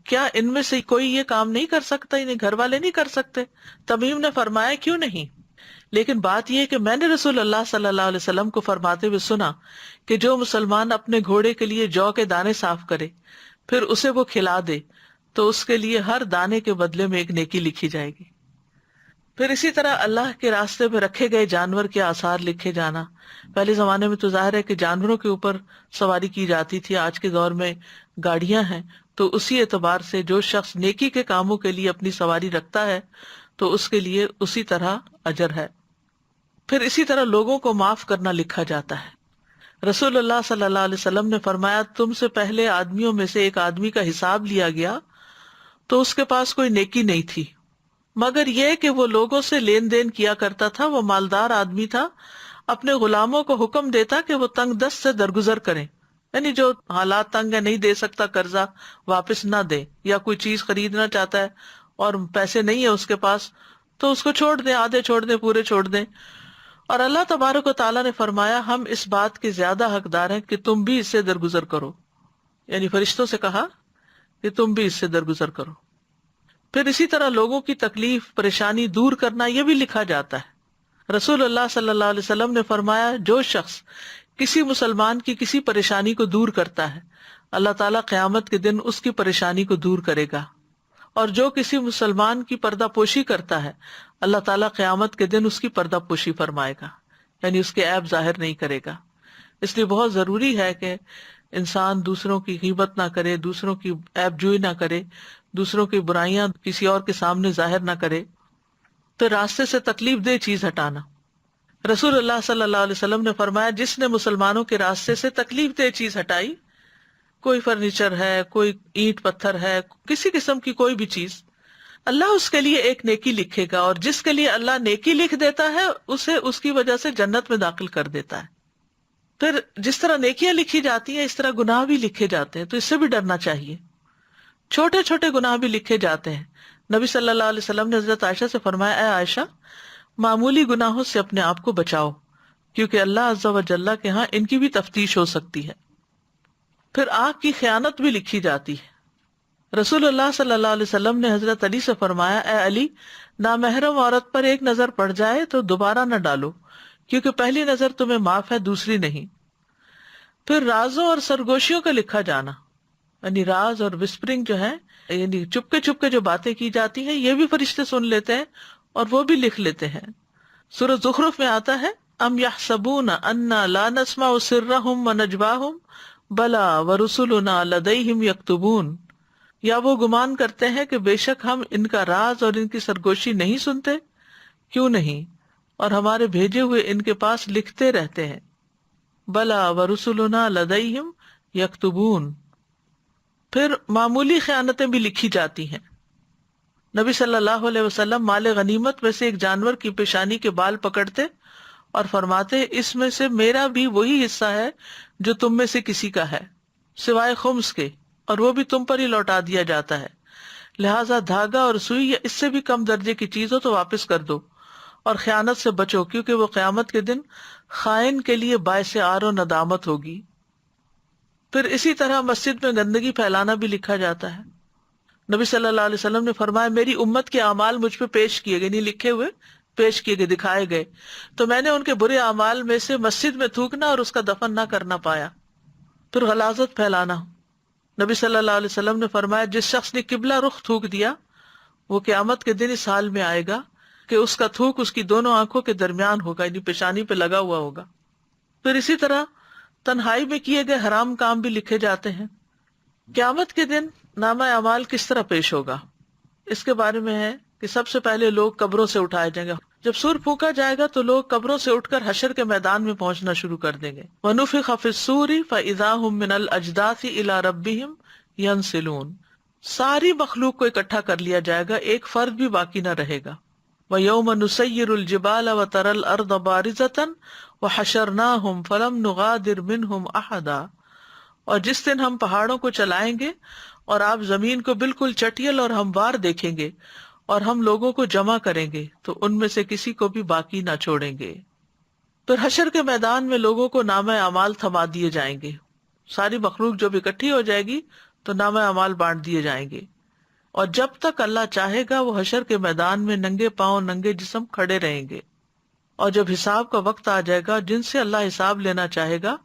کیا ان میں سے کوئی یہ کام نہیں کر سکتا، انہیں گھر والے نہیں کر سکتے؟ تمیم نے فرمایا، کیوں نہیں، لیکن بات یہ ہے کہ میں نے رسول اللہ صلی اللہ علیہ وسلم کو فرماتے ہوئے سنا کہ جو مسلمان اپنے گھوڑے کے لیے جو کے دانے صاف کرے پھر اسے وہ کھلا دے تو اس کے لیے ہر دانے کے بدلے میں ایک نیکی لکھی جائے گی۔ پھر اسی طرح اللہ کے راستے میں رکھے گئے جانور کے آثار لکھے جانا۔ پہلے زمانے میں تو ظاہر ہے کہ جانوروں کے اوپر سواری کی جاتی تھی، آج کے دور میں گاڑیاں ہیں، تو اسی اعتبار سے جو شخص نیکی کے کاموں کے لیے اپنی سواری رکھتا ہے تو اس کے لیے اسی طرح اجر ہے۔ پھر اسی طرح لوگوں کو معاف کرنا لکھا جاتا ہے۔ رسول اللہ صلی اللہ علیہ وسلم نے فرمایا، تم سے پہلے آدمیوں میں سے ایک آدمی کا حساب لیا گیا تو اس کے پاس کوئی نیکی نہیں تھی، مگر یہ کہ وہ لوگوں سے لین دین کیا کرتا تھا، وہ مالدار آدمی تھا، اپنے غلاموں کو حکم دیتا کہ وہ تنگ دست سے درگزر کریں، یعنی جو حالات تنگ ہے، نہیں دے سکتا قرضہ واپس نہ دے، یا کوئی چیز خریدنا چاہتا ہے اور پیسے نہیں ہے اس کے پاس، تو اس کو چھوڑ دیں، آدھے چھوڑ دیں، پورے چھوڑ دیں۔ اور اللہ تبارک و تعالیٰ نے فرمایا ہم اس بات کے زیادہ حقدار ہیں کہ تم بھی اس سے درگزر کرو، یعنی فرشتوں سے کہا کہ تم بھی اس سے درگزر کرو۔ پھر اسی طرح لوگوں کی تکلیف پریشانی دور کرنا یہ بھی لکھا جاتا ہے۔ رسول اللہ صلی اللہ علیہ وسلم نے فرمایا جو شخص کسی مسلمان کی کسی پریشانی کو دور کرتا ہے اللہ تعالیٰ قیامت کے دن اس کی پریشانی کو دور کرے گا، اور جو کسی مسلمان کی پردہ پوشی کرتا ہے اللہ تعالیٰ قیامت کے دن اس کی پردہ پوشی فرمائے گا، یعنی اس کے عیب ظاہر نہیں کرے گا۔ اس لیے بہت ضروری ہے کہ انسان دوسروں کی غیبت نہ کرے، دوسروں کی عیب جوئی نہ کرے، دوسروں کی برائیاں کسی اور کے سامنے ظاہر نہ کرے۔ تو راستے سے تکلیف دہ چیز ہٹانا، رسول اللہ صلی اللہ علیہ وسلم نے فرمایا جس نے مسلمانوں کے راستے سے تکلیف دہ چیز ہٹائی، کوئی فرنیچر ہے، کوئی اینٹ پتھر ہے، کسی قسم کی کوئی بھی چیز، اللہ اس کے لیے ایک نیکی لکھے گا، اور جس کے لیے اللہ نیکی لکھ دیتا ہے اسے اس کی وجہ سے جنت میں داخل کر دیتا ہے۔ پھر جس طرح نیکیاں لکھی جاتی ہیں اس طرح گناہ بھی لکھے جاتے ہیں، تو اس سے بھی ڈرنا چاہیے۔ چھوٹے چھوٹے گناہ بھی لکھے جاتے ہیں۔ نبی صلی اللہ علیہ وسلم نے حضرت عائشہ سے فرمایا اے عائشہ معمولی گناہوں سے اپنے آپ کو بچاؤ، کیونکہ اللہ عز و جل کے ہاں ان کی بھی تفتیش ہو سکتی ہے۔ پھر آنکھ کی خیانت بھی لکھی جاتی ہے۔ رسول اللہ صلی اللہ علیہ وسلم نے حضرت علی سے فرمایا اے علی نامحرم عورت پر ایک نظر پڑ جائے تو دوبارہ نہ ڈالو، کیونکہ پہلی نظر تمہیں معاف ہے، دوسری نہیں۔ پھر رازوں اور سرگوشیوں کا لکھا جانا، یعنی راز اور وسپرنگ جو ہے، یعنی چپ کے جو باتیں کی جاتی ہیں یہ بھی فرشتے سن لیتے ہیں اور وہ بھی لکھ لیتے ہیں۔ سورہ زخرف میں آتا ہے ام یحسبون انا لا نسمع سرهم ونجواهم بلا ورسلنا لدیہم یکتبون، یا وہ گمان کرتے ہیں کہ بے شک ہم ان کا راز اور ان کی سرگوشی نہیں سنتے، کیوں نہیں، اور ہمارے بھیجے ہوئے ان کے پاس لکھتے رہتے ہیں۔ بلا ورسلنا لدیہم یکتبون۔ پھر معمولی خیانتیں بھی لکھی جاتی ہیں۔ نبی صلی اللہ علیہ وسلم مال غنیمت میں سے ایک جانور کی پیشانی کے بال پکڑتے اور فرماتے اس میں سے میرا بھی وہی حصہ ہے جو تم میں سے کسی کا ہے، سوائے خمس کے، اور وہ بھی تم پر ہی لوٹا دیا جاتا ہے، لہٰذا دھاگا اور سوئی یا اس سے بھی کم درجے کی چیز ہو تو واپس کر دو، اور خیانت سے بچو کیونکہ وہ قیامت کے دن خائن کے لیے باعث عار و ندامت ہوگی۔ پھر اسی طرح مسجد میں گندگی پھیلانا بھی لکھا جاتا ہے۔ نبی صلی اللہ علیہ وسلم نے فرمایا میری امت کے اعمال مجھ پہ پیش کیے گئے، نہیں لکھے ہوئے، پیش کیے گئے، دکھائے گئے، تو میں نے ان کے برے اعمال میں سے مسجد میں تھوکنا اور اس کا دفن نہ کرنا پایا۔ پھر غلاظت پھیلانا، نبی صلی اللہ علیہ وسلم نے فرمایا جس شخص نے قبلہ رخ تھوک دیا وہ قیامت کے دن اس حال میں آئے گا کہ اس کا تھوک اس کی دونوں آنکھوں کے درمیان ہوگا، یعنی پیشانی پہ لگا ہوا ہوگا۔ پھر اسی طرح تنہائی میں کیے گئے حرام کام بھی لکھے جاتے ہیں۔ قیامت کے دن نامہ اعمال کس طرح پیش ہوگا، اس کے بارے میں ہے کہ سب سے پہلے لوگ قبروں سے اٹھائے جائیں گے۔ جب سور پھونکا جائے گا تو لوگ قبروں سے اٹھ کر حشر کے میدان میں پہنچنا شروع کر دیں گے۔ وَنُفِخَ فِي الصُّورِ فَإِذَا هُم مِّنَ الْأَجْدَاثِ إِلَىٰ رَبِّهِمْ يَنْسِلُونَ، ساری مخلوق کو اکٹھا کر لیا جائے گا، ایک فرد بھی باقی نہ رہے گا۔ وَيَوْمَ نُسَيِّرُ الْجِبَالَ وَتَرَى الْأَرْضَ بَارِزَةً وَحَشَرْنَاهُمْ فَلَمْ نُغَادِرْ مِنْهُمْ أَحَدًا، اور جس دن ہم پہاڑوں کو چلائیں گے اور آپ زمین کو بالکل چٹیل اور ہموار دیکھیں گے اور ہم لوگوں کو جمع کریں گے تو ان میں سے کسی کو بھی باقی نہ چھوڑیں گے۔ پھر حشر کے میدان میں لوگوں کو نامہ اعمال تھما دیے جائیں گے، ساری مخلوق جب اکٹھی ہو جائے گی تو نامہ اعمال بانٹ دیے جائیں گے، اور جب تک اللہ چاہے گا وہ حشر کے میدان میں ننگے پاؤں ننگے جسم کھڑے رہیں گے، اور جب حساب کا وقت آ جائے گا جن سے اللہ حساب لینا چاہے گا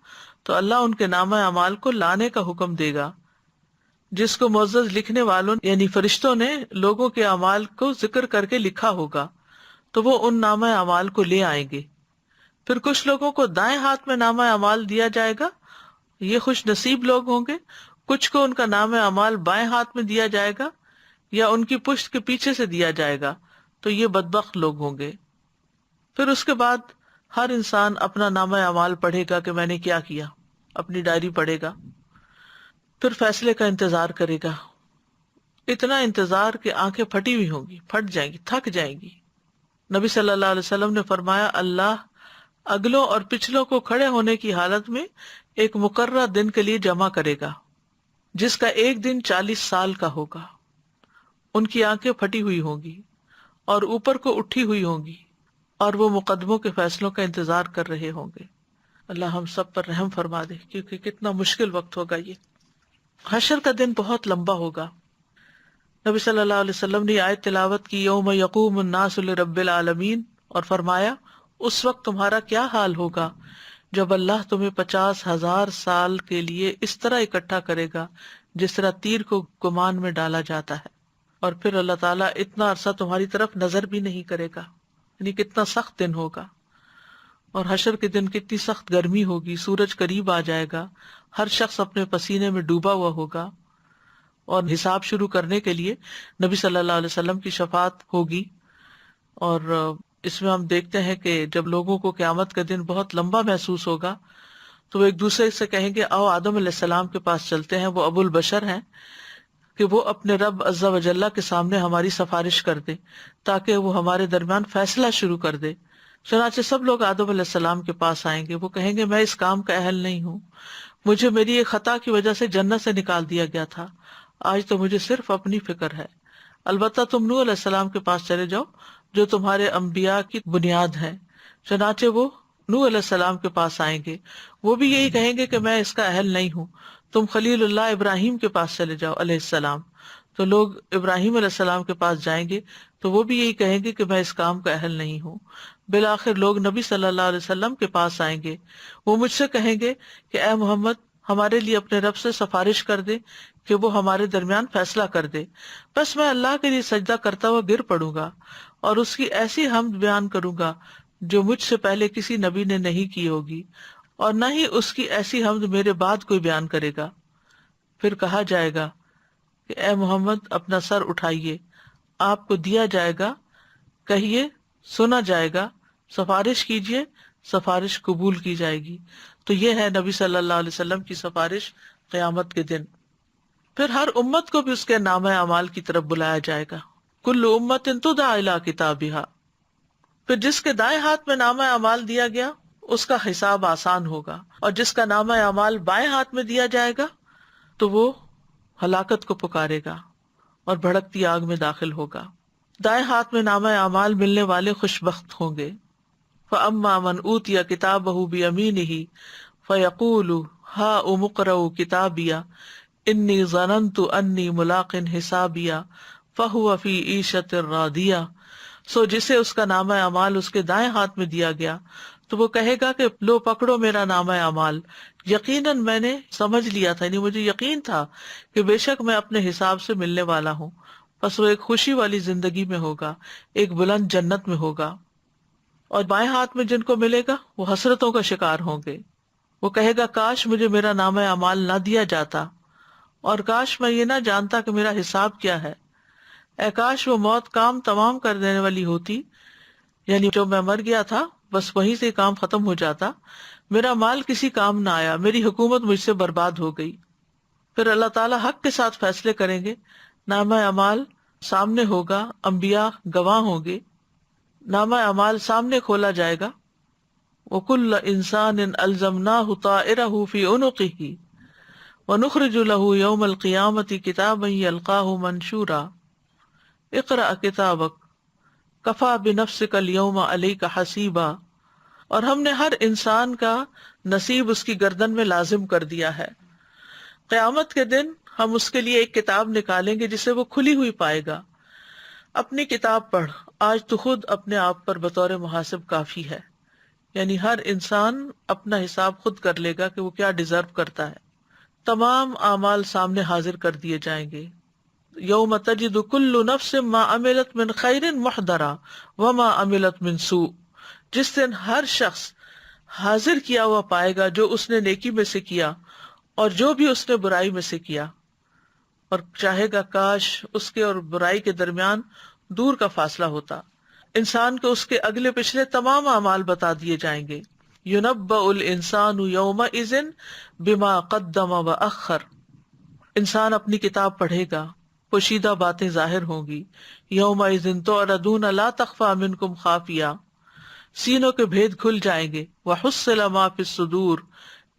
تو اللہ ان کے نامہ اعمال کو لانے کا حکم دے گا، جس کو معزز لکھنے والوں یعنی فرشتوں نے لوگوں کے اعمال کو ذکر کر کے لکھا ہوگا تو وہ ان نامہ اعمال کو لے آئیں گے۔ پھر کچھ لوگوں کو دائیں ہاتھ میں نامہ اعمال دیا جائے گا، یہ خوش نصیب لوگ ہوں گے، کچھ کو ان کا نامہ اعمال بائیں ہاتھ میں دیا جائے گا یا ان کی پشت کے پیچھے سے دیا جائے گا، تو یہ بدبخت لوگ ہوں گے۔ پھر اس کے بعد ہر انسان اپنا نامہ اعمال پڑھے گا کہ میں نے کیا کیا، اپنی ڈائری پڑھے گا، پھر فیصلے کا انتظار کرے گا، اتنا انتظار کہ آنکھیں پھٹی ہوئی ہوں گی، پھٹ جائیں گی، تھک جائیں گی۔ نبی صلی اللہ علیہ وسلم نے فرمایا اللہ اگلوں اور پچھلوں کو کھڑے ہونے کی حالت میں ایک مقررہ دن کے لیے جمع کرے گا، جس کا ایک دن 40 سال کا ہوگا۔ ان کی آنکھیں پھٹی ہوئی ہوں گی اور اوپر کو اٹھی ہوئی ہوں گی، اور وہ مقدموں کے فیصلوں کا انتظار کر رہے ہوں گے۔ اللہ ہم سب پر رحم فرما دے، کیونکہ کتنا مشکل وقت ہوگا یہ۔ حشر کا دن بہت لمبا ہوگا۔ نبی صلی اللہ علیہ وسلم نے آیت تلاوت کی، یوم یقوم الناس لرب العالمین، اور فرمایا اس وقت تمہارا کیا حال ہوگا جب اللہ تمہیں 50,000 سال کے لیے اس طرح اکٹھا کرے گا جس طرح تیر کو کمان میں ڈالا جاتا ہے، اور پھر اللہ تعالیٰ اتنا عرصہ تمہاری طرف نظر بھی نہیں کرے گا۔ یعنی کتنا سخت دن ہوگا۔ اور حشر کے دن کتنی سخت گرمی ہوگی، سورج قریب آ جائے گا، ہر شخص اپنے پسینے میں ڈوبا ہوا ہوگا، اور حساب شروع کرنے کے لیے نبی صلی اللہ علیہ وسلم کی شفاعت ہوگی۔ اور اس میں ہم دیکھتے ہیں کہ جب لوگوں کو قیامت کا دن بہت لمبا محسوس ہوگا تو وہ ایک دوسرے سے کہیں گے آؤ آدم علیہ السلام کے پاس چلتے ہیں، وہ ابو البشر ہیں، کہ وہ اپنے رب عز و جل کے سامنے ہماری سفارش کر دے تاکہ وہ ہمارے درمیان فیصلہ شروع کر دے۔ چنانچہ سب لوگ آدم علیہ السلام کے پاس آئیں گے، وہ کہیں گے میں اس کام کا اہل نہیں ہوں، مجھے میری ایک خطا کی وجہ سے جنت سے نکال دیا گیا تھا، آج تو مجھے صرف اپنی فکر ہے۔ البتہ تم نوح علیہ السلام کے پاس چلے جاؤ جو تمہارے انبیاء کی بنیاد ہے۔ چنانچہ وہ نوح علیہ السلام کے پاس آئیں گے، وہ بھی یہی کہیں گے کہ میں اس کا اہل نہیں ہوں۔ تم خلیل اللہ ابراہیم کے پاس چلے جاؤ علیہ السلام، تو لوگ ابراہیم علیہ السلام کے پاس جائیں گے تو وہ بھی یہی کہیں گے کہ میں اس کام کا اہل نہیں ہوں۔ بالآخر لوگ نبی صلی اللہ علیہ وسلم کے پاس آئیں گے، وہ مجھ سے کہیں گے کہ اے محمد ہمارے لیے اپنے رب سے سفارش کر دے کہ وہ ہمارے درمیان فیصلہ کر دے۔ بس میں اللہ کے لیے سجدہ کرتا ہوا گر پڑوں گا اور اس کی ایسی حمد بیان کروں گا جو مجھ سے پہلے کسی نبی نے نہیں کی ہوگی، اور نہ ہی اس کی ایسی حمد میرے بعد کوئی بیان کرے گا۔ پھر کہا جائے گا کہ اے محمد اپنا سر اٹھائیے، آپ کو دیا جائے گا، کہیے سنا جائے گا، سفارش کیجیے، سفارش قبول کی جائے گی۔ تو یہ ہے نبی صلی اللہ علیہ وسلم کی سفارش قیامت کے دن۔ پھر ہر امت کو بھی اس کے نامہ اعمال کی طرف بلایا جائے گا، کل امت تدعی الی کتابھا۔ پھر جس کے دائیں ہاتھ میں نامہ اعمال دیا گیا اس کا حساب آسان ہوگا، اور جس کا نامہ اعمال بائیں ہاتھ میں دیا جائے گا تو وہ ہلاکت کو پکارے گا اور بھڑکتی آگ میں داخل ہوگا۔ دائیں ہاتھ میں نامہ اعمال ملنے والے خوش بخت ہوں گے۔ فَأَمَّا مَنْ أُوتِيَ كِتَابَهُ بِيَمِينِهِ فَيَقُولُ هَاؤُمُ اقْرَءُوا كِتَابِيَهْ إِنِّي ظَنَنْتُ أَنِّي مُلَاقٍ حِسَابِيَهْ فَهُوَ فِي عِيشَةٍ رَاضِيَةٍ۔ سو جسے اس کا نامہ اعمال اس کے دائیں ہاتھ میں دیا گیا تو وہ کہے گا کہ لو پکڑو میرا نامہ اعمال، یقیناً میں نے سمجھ لیا تھا، یعنی مجھے یقین تھا کہ بے شک میں اپنے حساب سے ملنے والا ہوں۔ بس وہ ایک خوشی والی زندگی میں ہوگا، ایک بلند جنت میں ہوگا۔ اور بائیں ہاتھ میں جن کو ملے گا وہ حسرتوں کا شکار ہوں گے۔ وہ کہے گا کاش مجھے میرا نامہ اعمال نہ دیا جاتا، اور کاش میں یہ نہ جانتا کہ میرا حساب کیا ہے۔ اے کاش وہ موت کام تمام کر دینے والی ہوتی، یعنی جو میں مر گیا تھا بس وہیں سے کام ختم ہو جاتا، میرا مال کسی کام نہ آیا، میری حکومت مجھ سے برباد ہو گئی۔ پھر اللہ تعالیٰ حق کے ساتھ فیصلے کریں گے، نامہ اعمال سامنے ہوگا، انبیاء گواہ ہوں گے، نامہ اعمال سامنے کھولا جائے گا۔ وَكُلَّ إِنسَانٍ أَلْزَمْنَاهُ طَائِرَهُ فِي عُنُقِهِ وَنُخْرِجُ لَهُ يَوْمَ الْقِيَامَةِ كِتَابًا يَلْقَاهُ مَنْشُورًا اقرأ كِتَابَكَ كَفَى بِنَفْسِكَ الْيَوْمَ عَلَيْكَ حَسِيبًا۔ اور ہم نے ہر انسان کا نصیب اس کی گردن میں لازم کر دیا ہے۔ قیامت کے دن ہم اس کے لیے ایک کتاب نکالیں گے جسے وہ کھلی ہوئی پائے گا۔ اپنی کتاب پڑھ، آج تو خود اپنے آپ پر بطور محاسب کافی ہے۔ یعنی ہر انسان اپنا حساب خود کر لے گا کہ وہ کیا ڈیزرو کرتا ہے۔ تمام اعمال سامنے حاضر کر دیے جائیں گے۔ یوم تجد کل نفس ما عملت من خیر محضرا وما عملت من سوء۔ جس دن ہر شخص حاضر کیا ہوا پائے گا جو اس نے نیکی میں سے کیا اور جو بھی اس نے برائی میں سے کیا، اور چاہے گا کاش اس کے اور برائی کے درمیان دور کا فاصلہ ہوتا۔ انسان کو اس کے اگلے پچھلے تمام اعمال بتا دیے جائیں گے۔ یُنَبَّأُ الْإِنسَانُ يَوْمَئِذٍ بِمَا قَدَّمَ وَأَخَّرَ۔ انسان اپنی کتاب پڑھے گا، پوشیدہ باتیں ظاہر ہوں گی۔ یومئذ تعرضون لا تخفی منکم خافیہ۔ سینوں کے بھید کھل جائیں گے. وحصل ما فی الصدور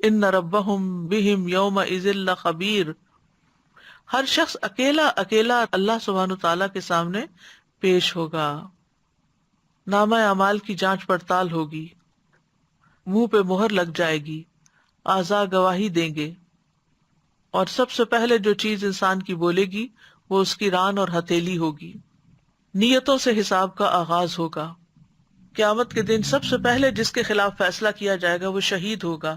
ان ربہم بہم یومئذ لخبیر. ہر شخص اکیلا اکیلا اللہ سبحانہ تعالیٰ کے سامنے پیش ہوگا. نامہ اعمال کی جانچ پڑتال ہوگی، منہ پہ مہر لگ جائے گی، اعضاء گواہی دیں گے، اور سب سے پہلے جو چیز انسان کی بولے گی وہ اس کی ران اور ہتھیلی ہوگی. نیتوں سے حساب کا آغاز ہوگا. قیامت کے دن سب سے پہلے جس کے خلاف فیصلہ کیا جائے گا وہ شہید ہوگا.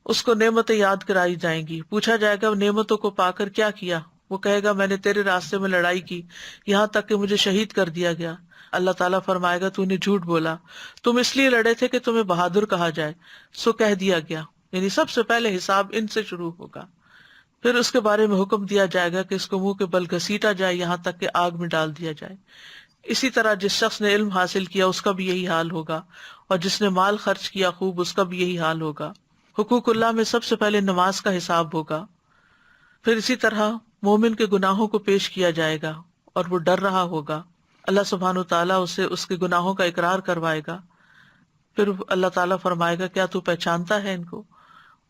اس کو نعمتیں یاد کرائی جائیں گی، پوچھا جائے گا نعمتوں کو پا کر کیا کیا. وہ کہے گا میں نے تیرے راستے میں لڑائی کی، یہاں تک کہ مجھے شہید کر دیا گیا. اللہ تعالیٰ فرمائے گا تو نے جھوٹ بولا، تم اس لیے لڑے تھے کہ تمہیں بہادر کہا جائے، سو کہہ دیا گیا. یعنی سب سے پہلے حساب ان سے شروع ہوگا. پھر اس کے بارے میں حکم دیا جائے گا کہ اس کو منہ کے بل گھسیٹا جائے یہاں تک کہ آگ میں ڈال دیا جائے. اسی طرح جس شخص نے علم حاصل کیا اس کا بھی یہی حال ہوگا، اور جس نے مال خرچ کیا خوب اس کا بھی یہی حال ہوگا. حقوق اللہ میں سب سے پہلے نماز کا حساب ہوگا. پھر اسی طرح مومن کے گناہوں کو پیش کیا جائے گا اور وہ ڈر رہا ہوگا. اللہ سبحانہ تعالیٰ اسے اس کے گناہوں کا اقرار کروائے گا. پھر اللہ تعالیٰ فرمائے گا کیا تو پہچانتا ہے ان کو؟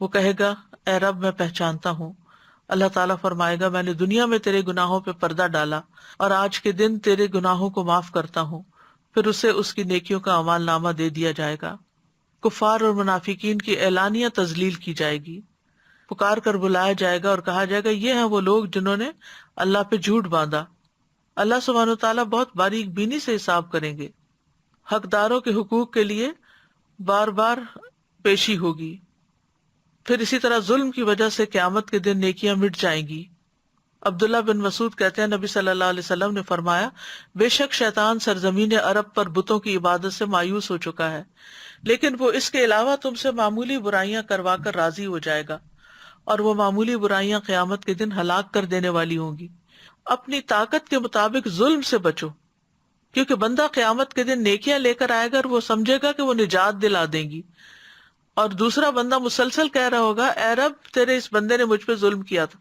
وہ کہے گا اے رب میں پہچانتا ہوں. اللہ تعالیٰ فرمائے گا میں نے دنیا میں تیرے گناہوں پہ پردہ ڈالا اور آج کے دن تیرے گناہوں کو معاف کرتا ہوں. پھر اسے اس کی نیکیوں کا اعمال نامہ دے دیا جائے گا. کفار اور منافقین کی اعلانیہ تذلیل کی جائے گی. پکار کر بلایا جائے گا اور کہا جائے گا یہ ہیں وہ لوگ جنہوں نے اللہ پہ جھوٹ باندھا. اللہ سبحانہ وتعالیٰ بہت باریک بینی سے حساب کریں گے. حقداروں کے حقوق کے لیے بار بار پیشی ہوگی. پھر اسی طرح ظلم کی وجہ سے قیامت کے دن نیکیاں مٹ جائیں گی. عبداللہ بن مسعود کہتے ہیں نبی صلی اللہ علیہ وسلم نے فرمایا بے شک شیطان سرزمین عرب پر بتوں کی عبادت سے مایوس ہو چکا ہے، لیکن وہ اس کے علاوہ تم سے معمولی برائیاں کروا کر راضی ہو جائے گا، اور وہ معمولی برائیاں قیامت کے دن ہلاک کر دینے والی ہوں گی. اپنی طاقت کے مطابق ظلم سے بچو، کیونکہ بندہ قیامت کے دن نیکیاں لے کر آئے گا اور وہ سمجھے گا کہ وہ نجات دلا دیں گی، اور دوسرا بندہ مسلسل کہہ رہا ہوگا اے رب تیرے اس بندے نے مجھ پہ ظلم کیا تھا،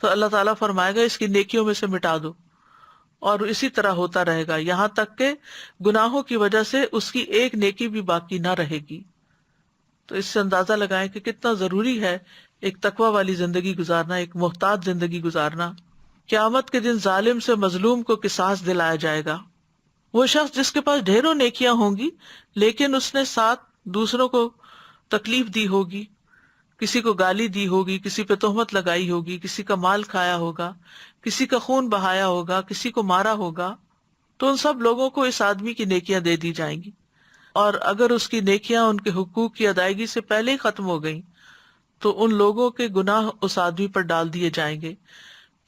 تو اللہ تعالیٰ فرمائے گا اس کی نیکیوں میں سے مٹا دو. اور اسی طرح ہوتا رہے گا یہاں تک کہ گناہوں کی وجہ سے اس کی ایک نیکی بھی باقی نہ رہے گی. تو اس سے اندازہ لگائیں کہ کتنا ضروری ہے ایک تقوی والی زندگی گزارنا، ایک محتاط زندگی گزارنا. قیامت کے دن ظالم سے مظلوم کو قصاص دلایا جائے گا. وہ شخص جس کے پاس ڈھیروں نیکیاں ہوں گی لیکن اس نے ساتھ دوسروں کو تکلیف دی ہوگی، کسی کو گالی دی ہوگی، کسی پہ تہمت لگائی ہوگی، کسی کا مال کھایا ہوگا، کسی کا خون بہایا ہوگا، کسی کو مارا ہوگا، تو ان سب لوگوں کو اس آدمی کی نیکیاں دے دی جائیں گی. اور اگر اس کی نیکیاں ان کے حقوق کی ادائیگی سے پہلے ہی ختم ہو گئیں تو ان لوگوں کے گناہ اس آدمی پر ڈال دیے جائیں گے.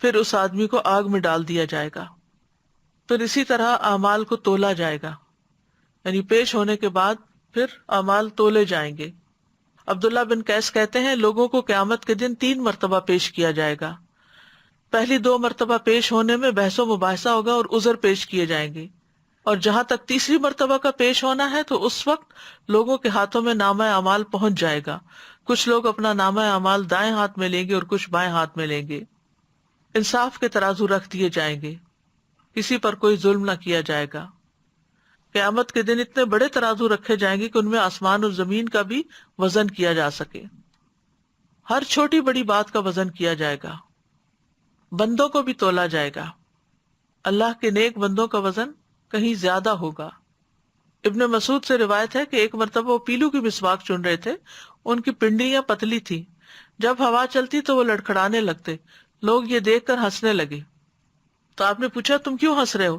پھر اس آدمی کو آگ میں ڈال دیا جائے گا. پھر اسی طرح اعمال کو تولا جائے گا، یعنی پیش ہونے کے بعد پھر اعمال تولے جائیں گے. عبداللہ بن قیس کہتے ہیں لوگوں کو قیامت کے دن 3 مرتبہ پیش کیا جائے گا. پہلی 2 مرتبہ پیش ہونے میں بحث و مباحثہ ہوگا اور عذر پیش کیے جائیں گے، اور جہاں تک تیسری مرتبہ کا پیش ہونا ہے تو اس وقت لوگوں کے ہاتھوں میں نامہ اعمال پہنچ جائے گا. کچھ لوگ اپنا نامہ اعمال دائیں ہاتھ میں لیں گے اور کچھ بائیں ہاتھ میں لیں گے. انصاف کے ترازو رکھ دیے جائیں گے، کسی پر کوئی ظلم نہ کیا جائے گا. قیامت کے دن اتنے بڑے ترازو رکھے جائیں گے کہ ان میں آسمان اور زمین کا بھی وزن کیا جا سکے. ہر چھوٹی بڑی بات کا وزن کیا جائے گا. بندوں کو بھی تولا جائے گا. اللہ کے نیک بندوں کا وزن کہیں زیادہ ہوگا. ابن مسعود سے روایت ہے کہ ایک مرتبہ وہ پیلو کی مسواک چن رہے تھے. ان کی پنڈلیاں پتلی تھی، جب ہوا چلتی تو وہ لڑکھڑانے لگتے. لوگ یہ دیکھ کر ہنسنے لگے. تو آپ نے پوچھا تم کیوں ہنس رہے ہو؟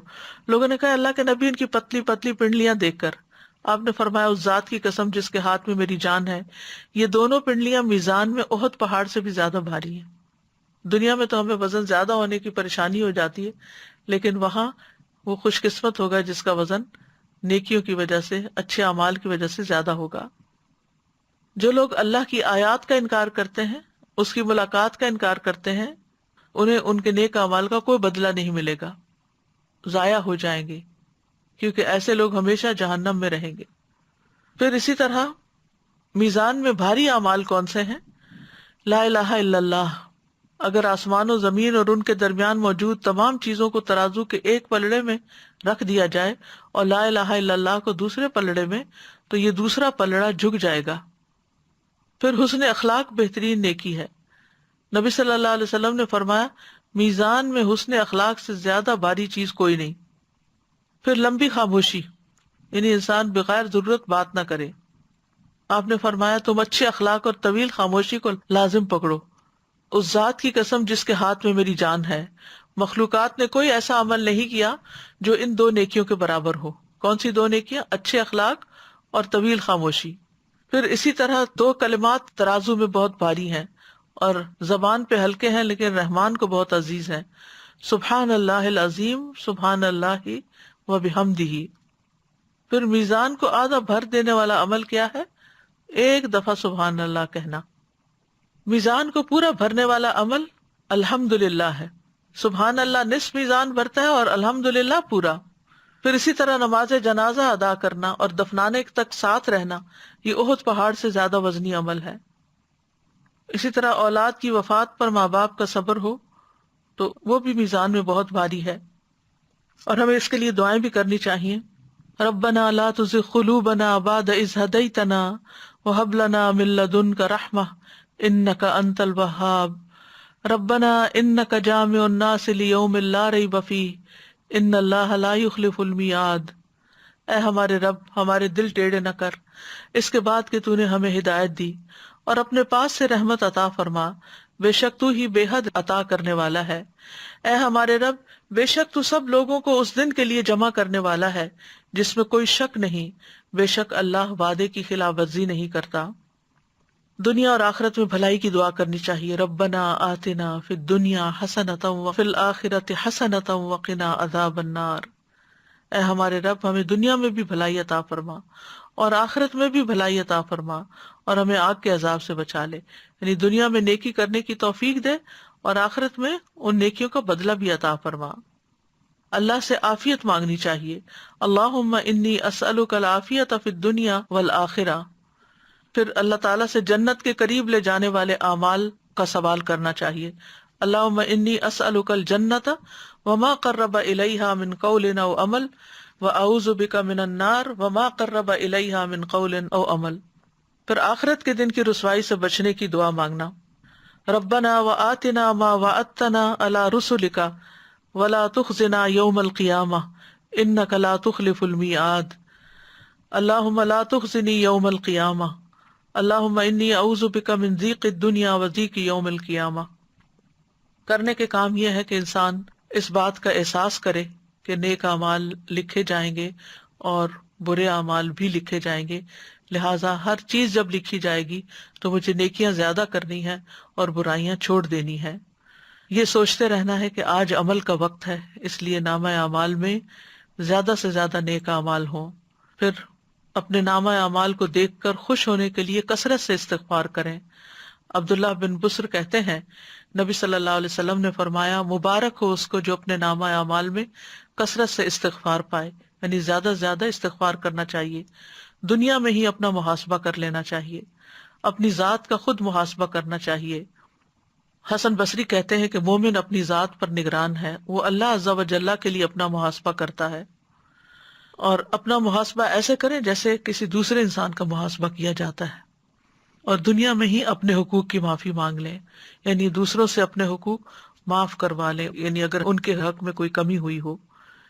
لوگوں نے کہا اللہ کے نبی ان کی پتلی پتلی پنڈلیاں دیکھ کر. آپ نے فرمایا اس ذات کی قسم جس کے ہاتھ میں میری جان ہے، یہ دونوں پنڈلیاں میزان میں احد پہاڑ سے بھی زیادہ بھاری ہیں. دنیا میں تو ہمیں وزن زیادہ ہونے کی پریشانی ہو جاتی ہے، لیکن وہاں وہ خوش قسمت ہوگا جس کا وزن نیکیوں کی وجہ سے، اچھے اعمال کی وجہ سے زیادہ ہوگا. جو لوگ اللہ کی آیات کا انکار کرتے ہیں، اس کی ملاقات کا انکار کرتے ہیں، انہیں ان کے نیک اعمال کا کوئی بدلہ نہیں ملے گا، ضائع ہو جائیں گے، کیونکہ ایسے لوگ ہمیشہ جہنم میں رہیں گے. پھر اسی طرح میزان میں بھاری اعمال کون سے ہیں؟ لا الہ الا اللہ، اگر آسمان و زمین اور ان کے درمیان موجود تمام چیزوں کو ترازو کے ایک پلڑے میں رکھ دیا جائے اور لا الہ الا اللہ کو دوسرے پلڑے میں، تو یہ دوسرا پلڑا جھک جائے گا۔ پھر حسن اخلاق بہترین نیکی ہے۔ نبی صلی اللہ علیہ وسلم نے فرمایا، میزان میں حسن اخلاق سے زیادہ بھاری چیز کوئی نہیں۔ پھر لمبی خاموشی، یعنی انسان بغیر ضرورت بات نہ کرے۔ آپ نے فرمایا، تم اچھے اخلاق اور طویل خاموشی کو لازم پکڑو۔ اس ذات کی قسم جس کے ہاتھ میں میری جان ہے، مخلوقات نے کوئی ایسا عمل نہیں کیا جو ان دو نیکیوں کے برابر ہو۔ کون سی دو نیکیاں؟ اچھے اخلاق اور طویل خاموشی۔ پھر اسی طرح دو کلمات ترازو میں بہت بھاری ہیں اور زبان پہ ہلکے ہیں لیکن رحمان کو بہت عزیز ہیں، سبحان اللہ العظیم، سبحان اللہ و بحمدہ۔ پھر میزان کو آدھا بھر دینے والا عمل کیا ہے؟ ایک دفعہ سبحان اللہ کہنا۔ میزان کو پورا بھرنے والا عمل الحمدللہ ہے۔ سبحان اللہ نصف میزان بھرتا ہے اور الحمدللہ پورا۔ پھر اسی طرح نماز جنازہ ادا کرنا اور دفنانے تک ساتھ رہنا، یہ احد پہاڑ سے زیادہ وزنی عمل ہے۔ اسی طرح اولاد کی وفات پر ماں باپ کا صبر ہو تو وہ بھی میزان میں بہت بھاری ہے، اور ہمیں اس کے لیے دعائیں بھی کرنی چاہیے۔ ربنا لا تزغ قلوبنا بعد اذ ہدیتنا وہب لنا من لدنک رحمہ انک انت الوہاب ربنا انک جامع الناس لیوم لا ریب فیہ ان اللہ لا یخلف المیعاد۔ اے ہمارے رب، ہمارے دل ٹیڑھے نہ کر اس کے بعد کہ تو نے ہمیں ہدایت دی، اور اپنے پاس سے رحمت عطا فرما، بے شک تو ہی بے حد عطا کرنے والا ہے۔ اے ہمارے رب، بے شک تو سب لوگوں کو اس دن کے لیے جمع کرنے والا ہے جس میں کوئی شک نہیں، بے شک اللہ وعدے کی خلاف ورزی نہیں کرتا۔ دنیا اور آخرت میں بھلائی کی دعا کرنی چاہیے۔ ربنا آتنا فی الدنیا حسنۃ وفی الآخرۃ حسنۃ وقنا عذاب النار۔ اے ہمارے رب، ہمیں دنیا میں بھی بھلائی عطا فرما اور آخرت میں بھی بھلائی عطا فرما، اور ہمیں آگ کے عذاب سے بچا لے۔ یعنی دنیا میں نیکی کرنے کی توفیق دے اور آخرت میں ان نیکیوں کا بدلہ بھی عطا فرما۔ اللہ سے عافیت مانگنی چاہیے۔ اللہم انی اسألک العافیۃ فی الدنیا والآخرہ۔ پھر اللہ تعالیٰ سے جنت کے قریب لے جانے والے اعمال کا سوال کرنا چاہیے۔ اللہم انی اسألک الجنۃ وما قرب الیہا من قول او عمل واعوذ بک من النار وما قرب الیہا من قول او عمل۔ پھر آخرت کے دن کی رسوائی سے بچنے کی دعا مانگنا۔ ربنا وآتنا ما وعدتنا علی رسلک ولا تخزنا یوم القیامہ انک لا تخلف المیعاد۔ اللہم لا تخزنی یوم القیامہ اللہم انی اعوذ بک من ضیق الدنیا و ضیق یوم القیامہ۔ کرنے کے کام یہ ہے کہ انسان اس بات کا احساس کرے کہ نیک اعمال لکھے جائیں گے اور برے اعمال بھی لکھے جائیں گے، لہٰذا ہر چیز جب لکھی جائے گی تو مجھے نیکیاں زیادہ کرنی ہیں اور برائیاں چھوڑ دینی ہیں۔ یہ سوچتے رہنا ہے کہ آج عمل کا وقت ہے، اس لیے نامہ اعمال میں زیادہ سے زیادہ نیک اعمال ہوں۔ پھر اپنے نامہ اعمال کو دیکھ کر خوش ہونے کے لیے کثرت سے استغفار کریں۔ عبداللہ بن بسر کہتے ہیں، نبی صلی اللہ علیہ وسلم نے فرمایا، مبارک ہو اس کو جو اپنے نامہ اعمال میں کثرت سے استغفار پائے، یعنی زیادہ سے زیادہ استغفار کرنا چاہیے۔ دنیا میں ہی اپنا محاسبہ کر لینا چاہیے، اپنی ذات کا خود محاسبہ کرنا چاہیے۔ حسن بصری کہتے ہیں کہ مومن اپنی ذات پر نگران ہے، وہ اللہ عز و جل کے لیے اپنا محاسبہ کرتا ہے، اور اپنا محاسبہ ایسے کریں جیسے کسی دوسرے انسان کا محاسبہ کیا جاتا ہے، اور دنیا میں ہی اپنے حقوق کی معافی مانگ لیں، یعنی دوسروں سے اپنے حقوق معاف کروا لیں، یعنی اگر ان کے حق میں کوئی کمی ہوئی ہو۔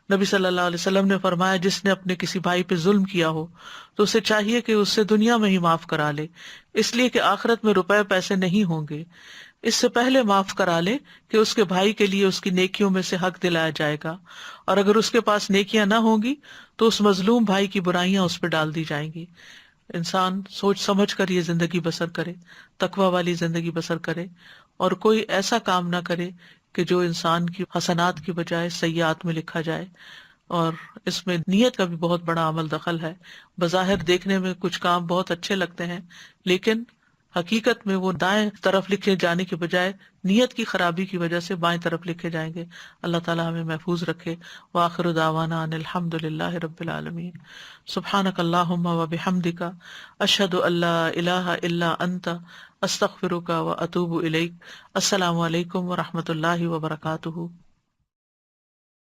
نبی صلی اللہ علیہ وسلم نے فرمایا، جس نے اپنے کسی بھائی پہ ظلم کیا ہو تو اسے چاہیے کہ اس سے دنیا میں ہی معاف کرا لے، اس لیے کہ آخرت میں روپے پیسے نہیں ہوں گے، اس سے پہلے معاف کرا لے کہ اس کے بھائی کے لیے اس کی نیکیوں میں سے حق دلایا جائے گا، اور اگر اس کے پاس نیکیاں نہ ہوں گی تو اس مظلوم بھائی کی برائیاں اس پہ ڈال دی جائیں گی۔ انسان سوچ سمجھ کر یہ زندگی بسر کرے، تقوی والی زندگی بسر کرے، اور کوئی ایسا کام نہ کرے کہ جو انسان کی حسنات کی بجائے سیئات میں لکھا جائے۔ اور اس میں نیت کا بھی بہت بڑا عمل دخل ہے۔ بظاہر دیکھنے میں کچھ کام بہت اچھے لگتے ہیں، لیکن حقیقت میں وہ دائیں طرف لکھے جانے کے بجائے نیت کی خرابی کی وجہ سے بائیں طرف لکھے جائیں گے. اللہ تعالیٰ ہمیں محفوظ رکھے. وآخر دعوانا ان الحمد للہ رب العالمین. سبحانک اللہم و بحمدک، اشہد ان لا الہ الا انت، استغفرک و اتوب الیک. السلام علیکم و رحمۃ اللہ وبرکاتہ.